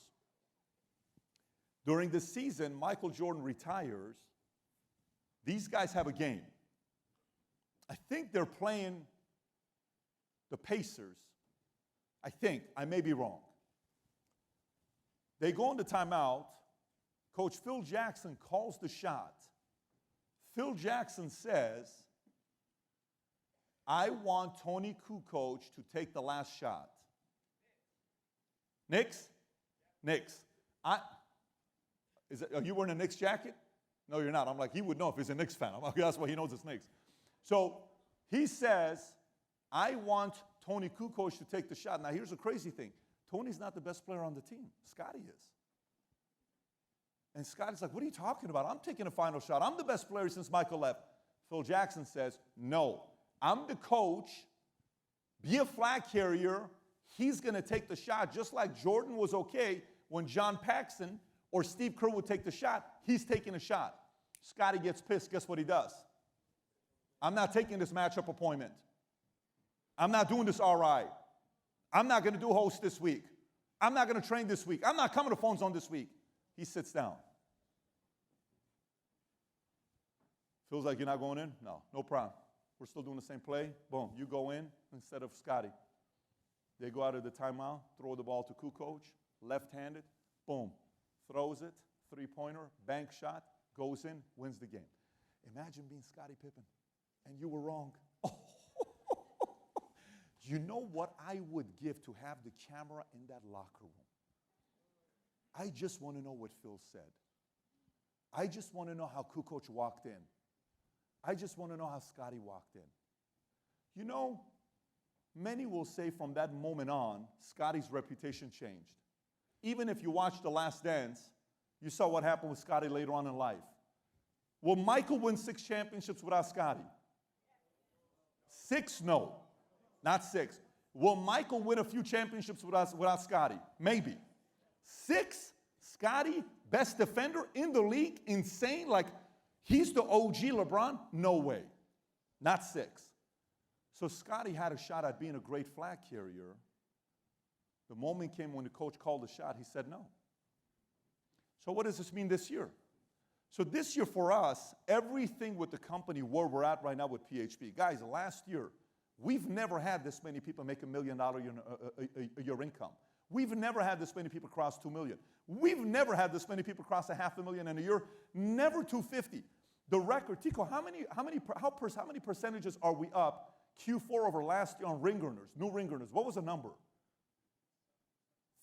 During the season, Michael Jordan retires. These guys have a game. I think they're playing the Pacers. I think. I may be wrong. They go into timeout. Coach Phil Jackson calls the shot. Phil Jackson says, I want Tony Kukoc to take the last shot. Knicks? Knicks. Are you wearing a Knicks jacket? No, you're not. I'm like, he would know if he's a Knicks fan. I'm like, that's why he knows it's Knicks. So he says, I want Tony Kukoc to take the shot. Now, here's the crazy thing. Tony's not the best player on the team. Scotty is. And Scotty's like, what are you talking about? I'm taking a final shot. I'm the best player since Michael left. Phil Jackson says, no, I'm the coach. Be a flag carrier. He's going to take the shot. Just like Jordan was okay when John Paxson or Steve Kerr would take the shot, he's taking a shot. Scotty gets pissed. Guess what he does? I'm not taking this matchup appointment. I'm not doing this RI. I'm not going to do host this week. I'm not going to train this week. I'm not coming to Phone Zone this week. He sits down. Feels like you're not going in? No problem. We're still doing the same play. Boom, you go in instead of Scotty. They go out of the timeout, throw the ball to Kukoc, left-handed, boom, throws it, three-pointer, bank shot, goes in, wins the game. Imagine being Scottie Pippen, and you were wrong. You know what I would give to have the camera in that locker room? I just want to know what Phil said. I just want to know how Kukoc walked in. I just want to know how Scotty walked in. You know, many will say from that moment on, Scotty's reputation changed. Even if you watched The Last Dance, you saw what happened with Scotty later on in life. Will Michael win 6 championships without Scotty? 6? No, not 6. Will Michael win a few championships without Scotty? Maybe. 6? Scotty, best defender in the league? Insane? Like, he's the OG LeBron? No way. Not 6. So Scotty had a shot at being a great flag carrier. The moment came when the coach called the shot, he said no. So what does this mean this year? So this year for us, everything with the company where we're at right now with PHP. Guys, last year, we've never had this many people make $1 million a year income. We've never had this many people cross 2 million. We've never had this many people cross $500,000 in a year. Never 250. The record, Tico, how many percentages are we up Q4 over last year on ring earners, new ring earners? What was the number?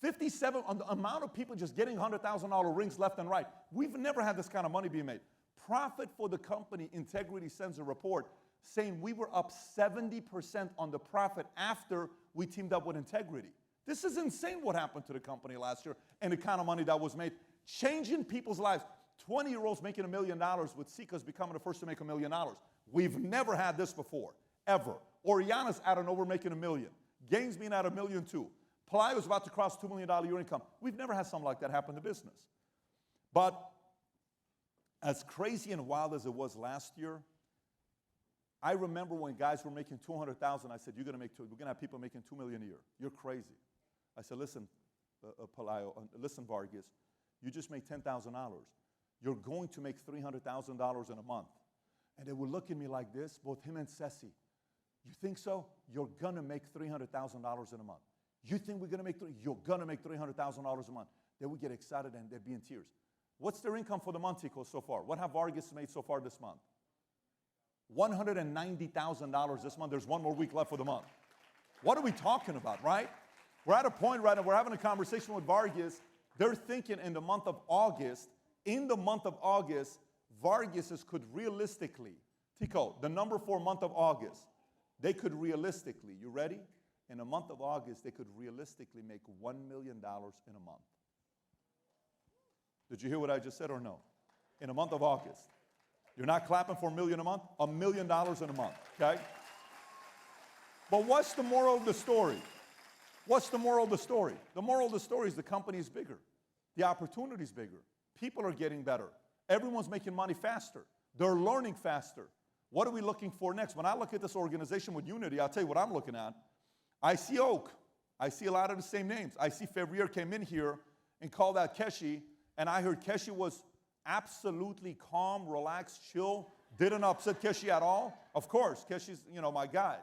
57 on the amount of people just getting $100,000 rings left and right. We've never had this kind of money being made. Profit for the company, Integrity sends a report saying we were up 70% on the profit after we teamed up with Integrity. This is insane what happened to the company last year and the kind of money that was made. Changing people's lives. 20-year-olds making $1 million with Sika's becoming the first to make $1 million. We've never had this before, ever. Oriana's out of nowhere making $1 million. Gaines being at $1 million too. Pelayo's about to cross $2 million a year income. We've never had something like that happen to business. But as crazy and wild as it was last year, I remember when guys were making $200,000, I said, we're going to have people making $2 million a year. You're crazy. I said, listen, Pelayo, listen, Vargas, you just made $10,000. You're going to make $300,000 in a month. And they would look at me like this, both him and Ceci. You think so? You're going to make $300,000 in a month. You think we're going to make, you're going to make $300,000 a month. They would get excited and they'd be in tears. What's their income for the month, Tico, so far? What have Vargas made so far this month? $190,000 this month. There's one more week left for the month. What are we talking about, right? We're at a point right now, we're having a conversation with Vargas. They're thinking in the month of August, Vargas could realistically, Tico, the number for month of August, they could realistically, you ready? In the month of August, they could realistically make $1 million in a month. Did you hear what I just said or no? In a month of August. You're not clapping for $1 million a month? $1 million in a month, okay? But what's the moral of the story? What's the moral of the story? The moral of the story is the company is bigger. The opportunity is bigger. People are getting better. Everyone's making money faster. They're learning faster. What are we looking for next? When I look at this organization with Unity, I'll tell you what I'm looking at. I see Oak. I see a lot of the same names. I see Fevrier came in here and called out Keshi, and I heard Keshi was absolutely calm, relaxed, chill, didn't upset Keshi at all. Of course, Keshi's, my guy.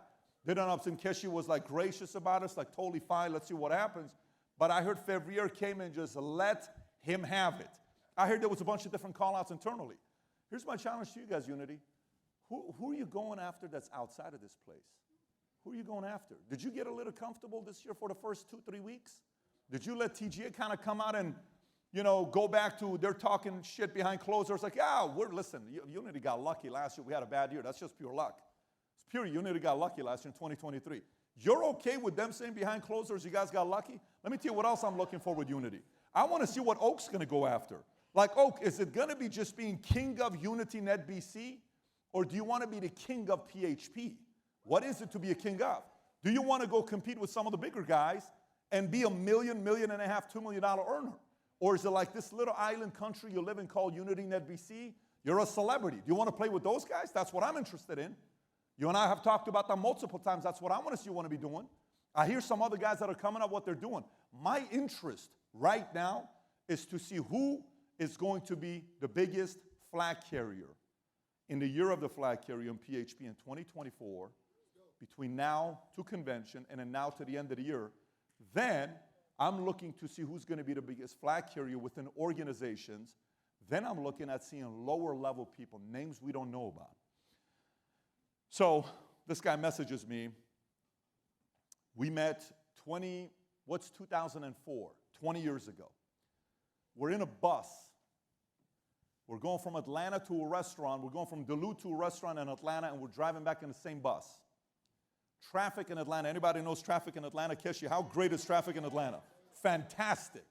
Didn't upset him. Keshi was like gracious about us, like totally fine, let's see what happens. But I heard Fevrier came and just let him have it. I heard there was a bunch of different call-outs internally. Here's my challenge to you guys, Unity. Who are you going after that's outside of this place? Who are you going after? Did you get a little comfortable this year for the first 2-3 weeks? Did you let TGA kind of come out and, go back to they're talking shit behind closed doors? Like, listen, Unity got lucky last year. We had a bad year. That's just pure luck. It's pure Unity got lucky last year in 2023. You're okay with them saying behind closed doors you guys got lucky? Let me tell you what else I'm looking for with Unity. I want to see what Oak's going to go after. Like, Oak, is it going to be just being king of Unity NetBC? Or do you want to be the king of PHP? What is it to be a king of? Do you want to go compete with some of the bigger guys and be $1 million, $1.5 million, $2 million earner? Or is it like this little island country you live in called Unity NetBC? You're a celebrity. Do you want to play with those guys? That's what I'm interested in. You and I have talked about that multiple times. That's what I want to see you want to be doing. I hear some other guys that are coming up what they're doing. My interest right now is to see who is going to be the biggest flag carrier in the year of the flag carrier in PHP in 2024, between now to convention and then now to the end of the year. Then I'm looking to see who's going to be the biggest flag carrier within organizations. Then I'm looking at seeing lower level people, names we don't know about. So this guy messages me. We met 2004, 20 years ago. We're in a bus. We're going from Atlanta to a restaurant. We're going from Duluth to a restaurant in Atlanta, and we're driving back in the same bus. Traffic in Atlanta. Anybody knows traffic in Atlanta? Keshi, how great is traffic in Atlanta? Fantastic.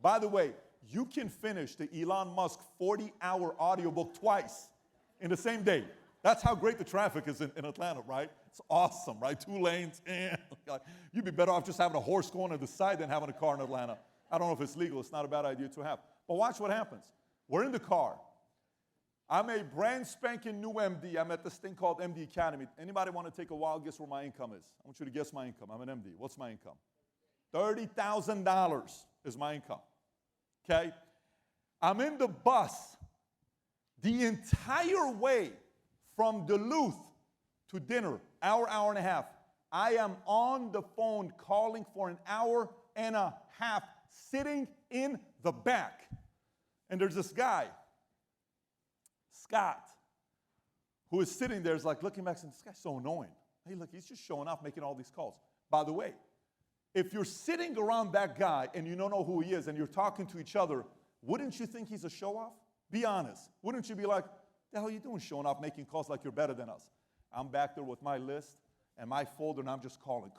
By the way, you can finish the Elon Musk 40-hour audiobook twice in the same day. That's how great the traffic is in Atlanta, right? It's awesome, right? 2 lanes. You'd be better off just having a horse going to the side than having a car in Atlanta. I don't know if it's legal. It's not a bad idea to have. But watch what happens. We're in the car. I'm a brand spanking new MD. I'm at this thing called MD Academy. Anybody want to take a wild guess where my income is? I want you to guess my income. I'm an MD. What's my income? $30,000 is my income. Okay? I'm in the bus the entire way from Duluth to dinner, hour and a half. I am on the phone calling for an hour and a half, sitting in the back. And there's this guy, Scott, who is sitting there, is like looking back saying, this guy's so annoying. Hey, look, he's just showing off, making all these calls. By the way, if you're sitting around that guy and you don't know who he is and you're talking to each other, wouldn't you think he's a show-off? Be honest. Wouldn't you be like, the hell are you doing showing off, making calls like you're better than us? I'm back there with my list and my folder, and I'm just calling.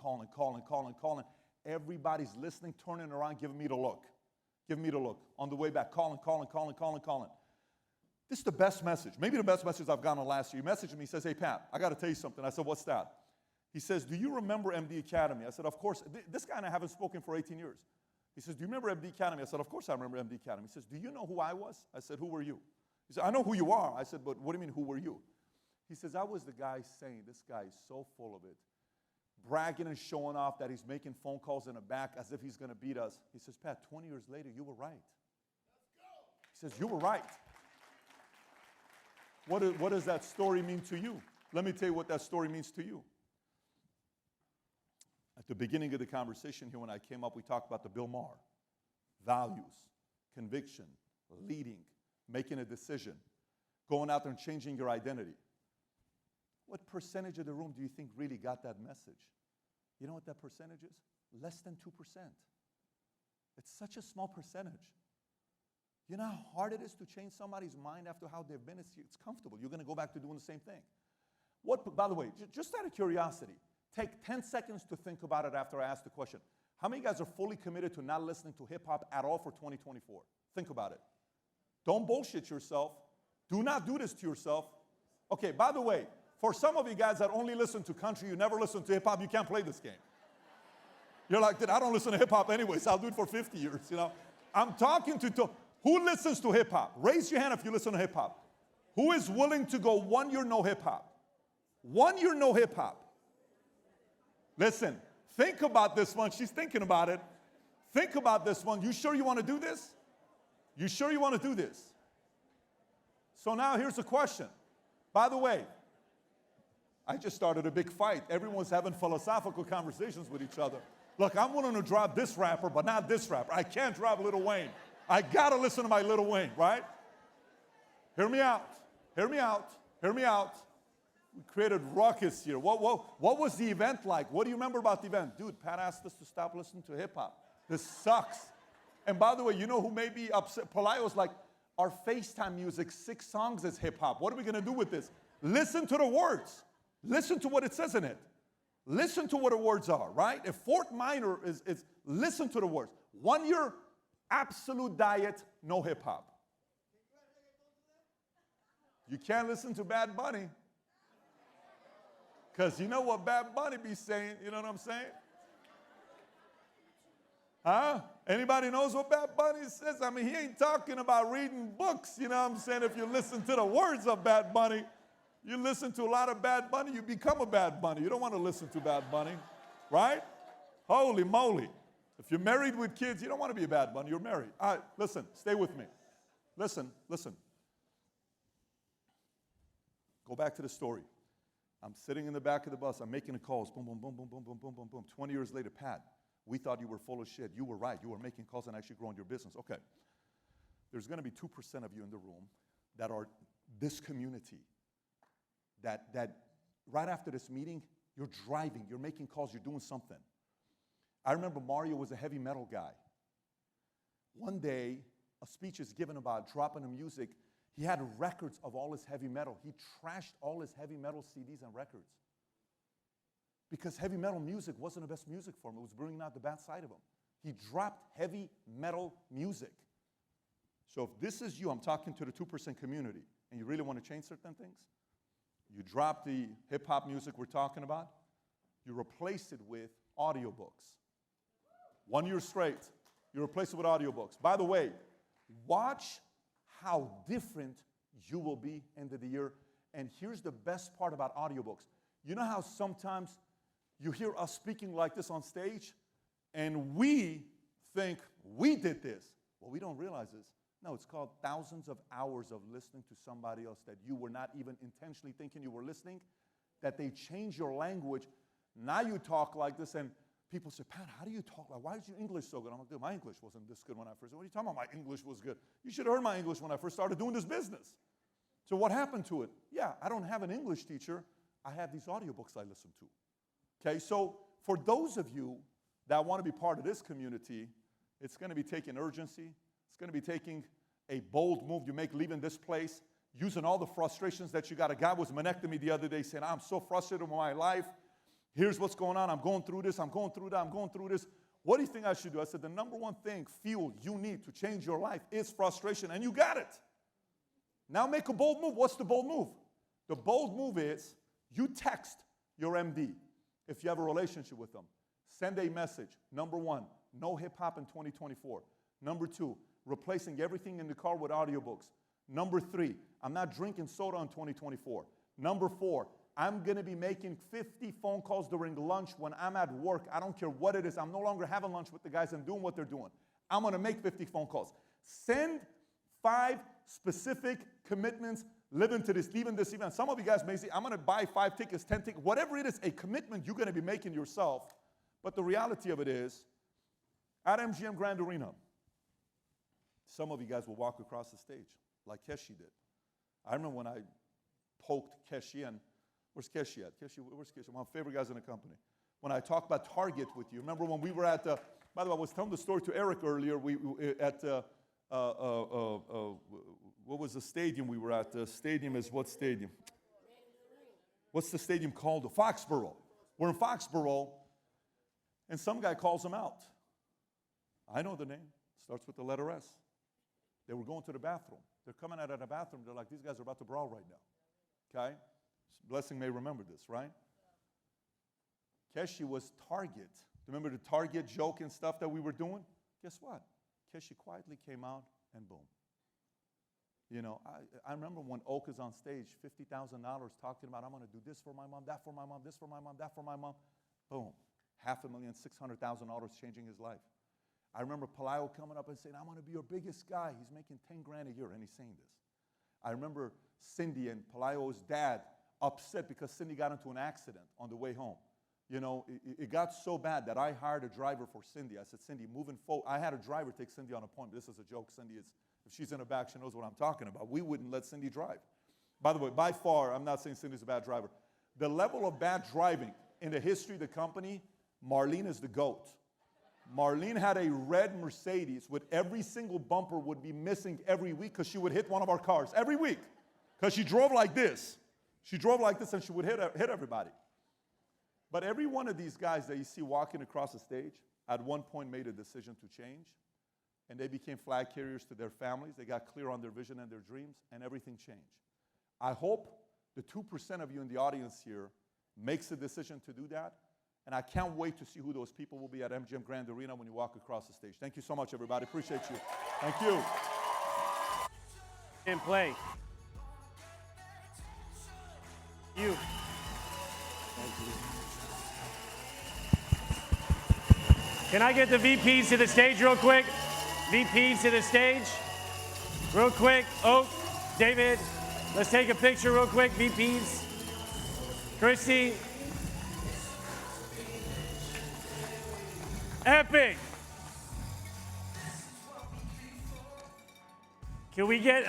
Everybody's listening, turning around, giving me the look. On the way back, calling. This is the best message. Maybe the best message I've gotten last year. He messaged me. He says, hey, Pat, I got to tell you something. I said, what's that? He says, do you remember MD Academy? I said, of course. This guy and I haven't spoken for 18 years. He says, do you remember MD Academy? I said, of course I remember MD Academy. He says, do you know who I was? I said, who were you? He said, I know who you are. I said, but what do you mean, who were you? He says, I was the guy saying, this guy is so full of it, bragging and showing off that he's making phone calls in the back as if he's going to beat us. He says, Pat, 20 years later, you were right. Let's go. He says, you were right. What does that story mean to you? Let me tell you what that story means to you. At the beginning of the conversation here, when I came up, we talked about the Bill Maher. Values, conviction, leading, making a decision, going out there and changing your identity. What percentage of the room do you think really got that message? You know what that percentage is? Less than 2%. It's such a small percentage. You know how hard it is to change somebody's mind after how they've been? It's comfortable. You're going to go back to doing the same thing. By the way, just out of curiosity, take 10 seconds to think about it after I ask the question. How many guys are fully committed to not listening to hip-hop at all for 2024? Think about it. Don't bullshit yourself. Do not do this to yourself. Okay, by the way, for some of you guys that only listen to country, you never listen to hip-hop, you can't play this game. You're like, I don't listen to hip-hop anyways. I'll do it for 50 years, you know. I'm talking to who listens to hip-hop? Raise your hand if you listen to hip-hop. Who is willing to go 1 year no hip-hop? 1 year no hip-hop. Listen, think about this one. She's thinking about it. Think about this one. You sure you want to do this? You sure you want to do this? So now here's the question. By the way, I just started a big fight. Everyone's having philosophical conversations with each other. Look, I'm willing to drop this rapper, but not this rapper. I can't drop Lil Wayne. I got to listen to my Lil Wayne, right? Hear me out. Hear me out. Hear me out. We created ruckus here. What was the event like? What do you remember about the event? Dude, Pat asked us to stop listening to hip-hop. This sucks. And by the way, you know who may be upset? Pelayo's like, our FaceTime music, 6 songs is hip-hop. What are we going to do with this? Listen to the words. Listen to what it says in it. Listen to what the words are, right? If fourth minor is listen to the words. 1 year, absolute diet, no hip-hop. You can't listen to Bad Bunny. Because you know what Bad Bunny be saying, you know what I'm saying? Huh? Anybody knows what Bad Bunny says? I mean, he ain't talking about reading books, you know what I'm saying? If you listen to the words of Bad Bunny, you listen to a lot of Bad Bunny, you become a Bad Bunny. You don't want to listen to Bad Bunny, right? Holy moly. If you're married with kids, you don't want to be a Bad Bunny. You're married. All right, listen, stay with me. Listen. Go back to the story. I'm sitting in the back of the bus. I'm making the calls. Boom, boom, boom, boom, boom, boom, boom, boom, boom. 20 years later, Pat, we thought you were full of shit. You were right. You were making calls and actually growing your business. Okay. There's going to be 2% of you in the room that are this community. That right after this meeting, you're driving, you're making calls, you're doing something. I remember Mario was a heavy metal guy. One day, a speech is given about dropping the music, he had records of all his heavy metal. He trashed all his heavy metal CDs and records. Because heavy metal music wasn't the best music for him. It was bringing out the bad side of him. He dropped heavy metal music. So if this is you, I'm talking to the 2% community, and you really want to change certain things, you drop the hip-hop music we're talking about, you replace it with audiobooks. 1 year straight, you replace it with audiobooks. By the way, watch how different you will be end of the year. And here's the best part about audiobooks. You know how sometimes you hear us speaking like this on stage, and we think we did this. Well, we don't realize this. No, it's called thousands of hours of listening to somebody else that you were not even intentionally thinking you were listening, that they change your language. Now you talk like this, and people say, Pat, how do you talk like, why is your English so good? I'm like, dude, my English wasn't this good when I first, what are you talking about? My English was good. You should have heard my English when I first started doing this business. So what happened to it? Yeah, I don't have an English teacher. I have these audiobooks I listen to. Okay, so for those of you that want to be part of this community, it's going to be taking urgency. It's going to be taking a bold move you make leaving this place, using all the frustrations that you got. A guy was connecting me the other day saying, I'm so frustrated with my life. Here's what's going on. I'm going through this. I'm going through that. I'm going through this. What do you think I should do? I said, the number one thing, fuel you need to change your life is frustration, and you got it. Now make a bold move. What's the bold move? The bold move is you text your MD if you have a relationship with them. Send a message. Number one, no hip-hop in 2024. Number two, replacing everything in the car with audiobooks. Number three, I'm not drinking soda in 2024. Number four, I'm going to be making 50 phone calls during lunch when I'm at work. I don't care what it is. I'm no longer having lunch with the guys and doing what they're doing. I'm going to make 50 phone calls. Send 5 specific commitments, leaving this event. Some of you guys may say, I'm going to buy 5 tickets, 10 tickets, whatever it is, a commitment you're going to be making yourself. But the reality of it is, at MGM Grand Arena, some of you guys will walk across the stage like Keshi did. I remember when I poked Keshi, and where's Keshi at? Where's Keshi? One of my favorite guys in the company. When I talked about Target with you, remember when we were at, by the way, I was telling the story to Eric earlier, what was the stadium we were at? The stadium is what stadium? What's the stadium called? Foxborough. We're in Foxborough, and some guy calls him out. I know the name. Starts with the letter S. They were going to the bathroom. They're coming out of the bathroom. They're like, these guys are about to brawl right now. Okay? Blessing may remember this, right? Keshi was Target. Remember the Target joke and stuff that we were doing? Guess what? Keshi quietly came out, and boom. You know, I remember when Oak is on stage, $50,000 talking about, I'm going to do this for my mom, that for my mom, this for my mom, that for my mom. Boom. $500,000, $600,000 changing his life. I remember Pelayo coming up and saying, I want to be your biggest guy. He's making 10 grand a year, and he's saying this. I remember Cindy and Pelayo's dad upset because Cindy got into an accident on the way home. You know, it got so bad that I hired a driver for Cindy. I said, Cindy, moving forward, I had a driver take Cindy on appointment. This is a joke. Cindy is, if she's in the back, she knows what I'm talking about. We wouldn't let Cindy drive. By the way, by far, I'm not saying Cindy's a bad driver. The level of bad driving in the history of the company, Marlene is the GOAT. Marlene had a red Mercedes with every single bumper would be missing every week because she would hit one of our cars every week because she drove like this. She drove like this and she would hit everybody. But every one of these guys that you see walking across the stage at one point made a decision to change, and they became flag carriers to their families. They got clear on their vision and their dreams, and everything changed. I hope the 2% of you in the audience here makes a decision to do that. And I can't wait to see who those people will be at MGM Grand Arena when you walk across the stage. Thank you so much, everybody. Appreciate you. Thank you. And play. You. Thank you. Can I get the VPs to the stage real quick? VPs to the stage. Real quick. Oak, David, let's take a picture real quick. VPs. Christy. Epic. Can we get,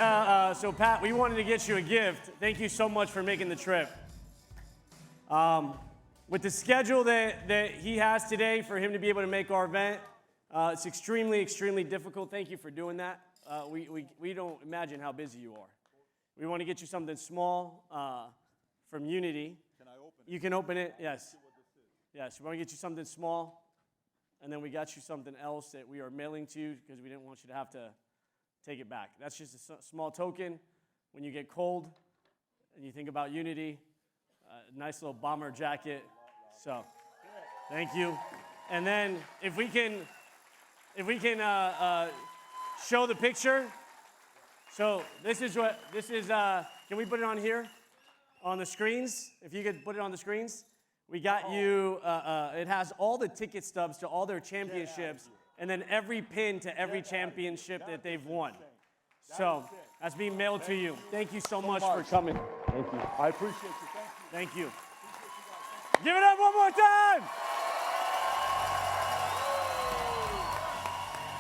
so Pat, we wanted to get you a gift. Thank you so much for making the trip. With the schedule that he has today for him to be able to make our event, it's extremely, extremely difficult. Thank you for doing that. we don't imagine how busy you are. We want to get you something small from Unity. Can I open it? You can open it, yes. Yes, we want to get you something small, and then we got you something else that we are mailing to you because we didn't want you to have to take it back. That's just a small token. When you get cold and you think about Unity, a nice little bomber jacket. So, thank you. And then if we can show the picture. So this is, can we put it on here? On the screens? If you could put it on the screens. We got you, it has all the ticket stubs to all their championships, and then every pin to every championship that they've won. So that's being mailed to you. Thank you so much for coming. Thank you. I appreciate you. Thank you. Thank you. Give it up one more time.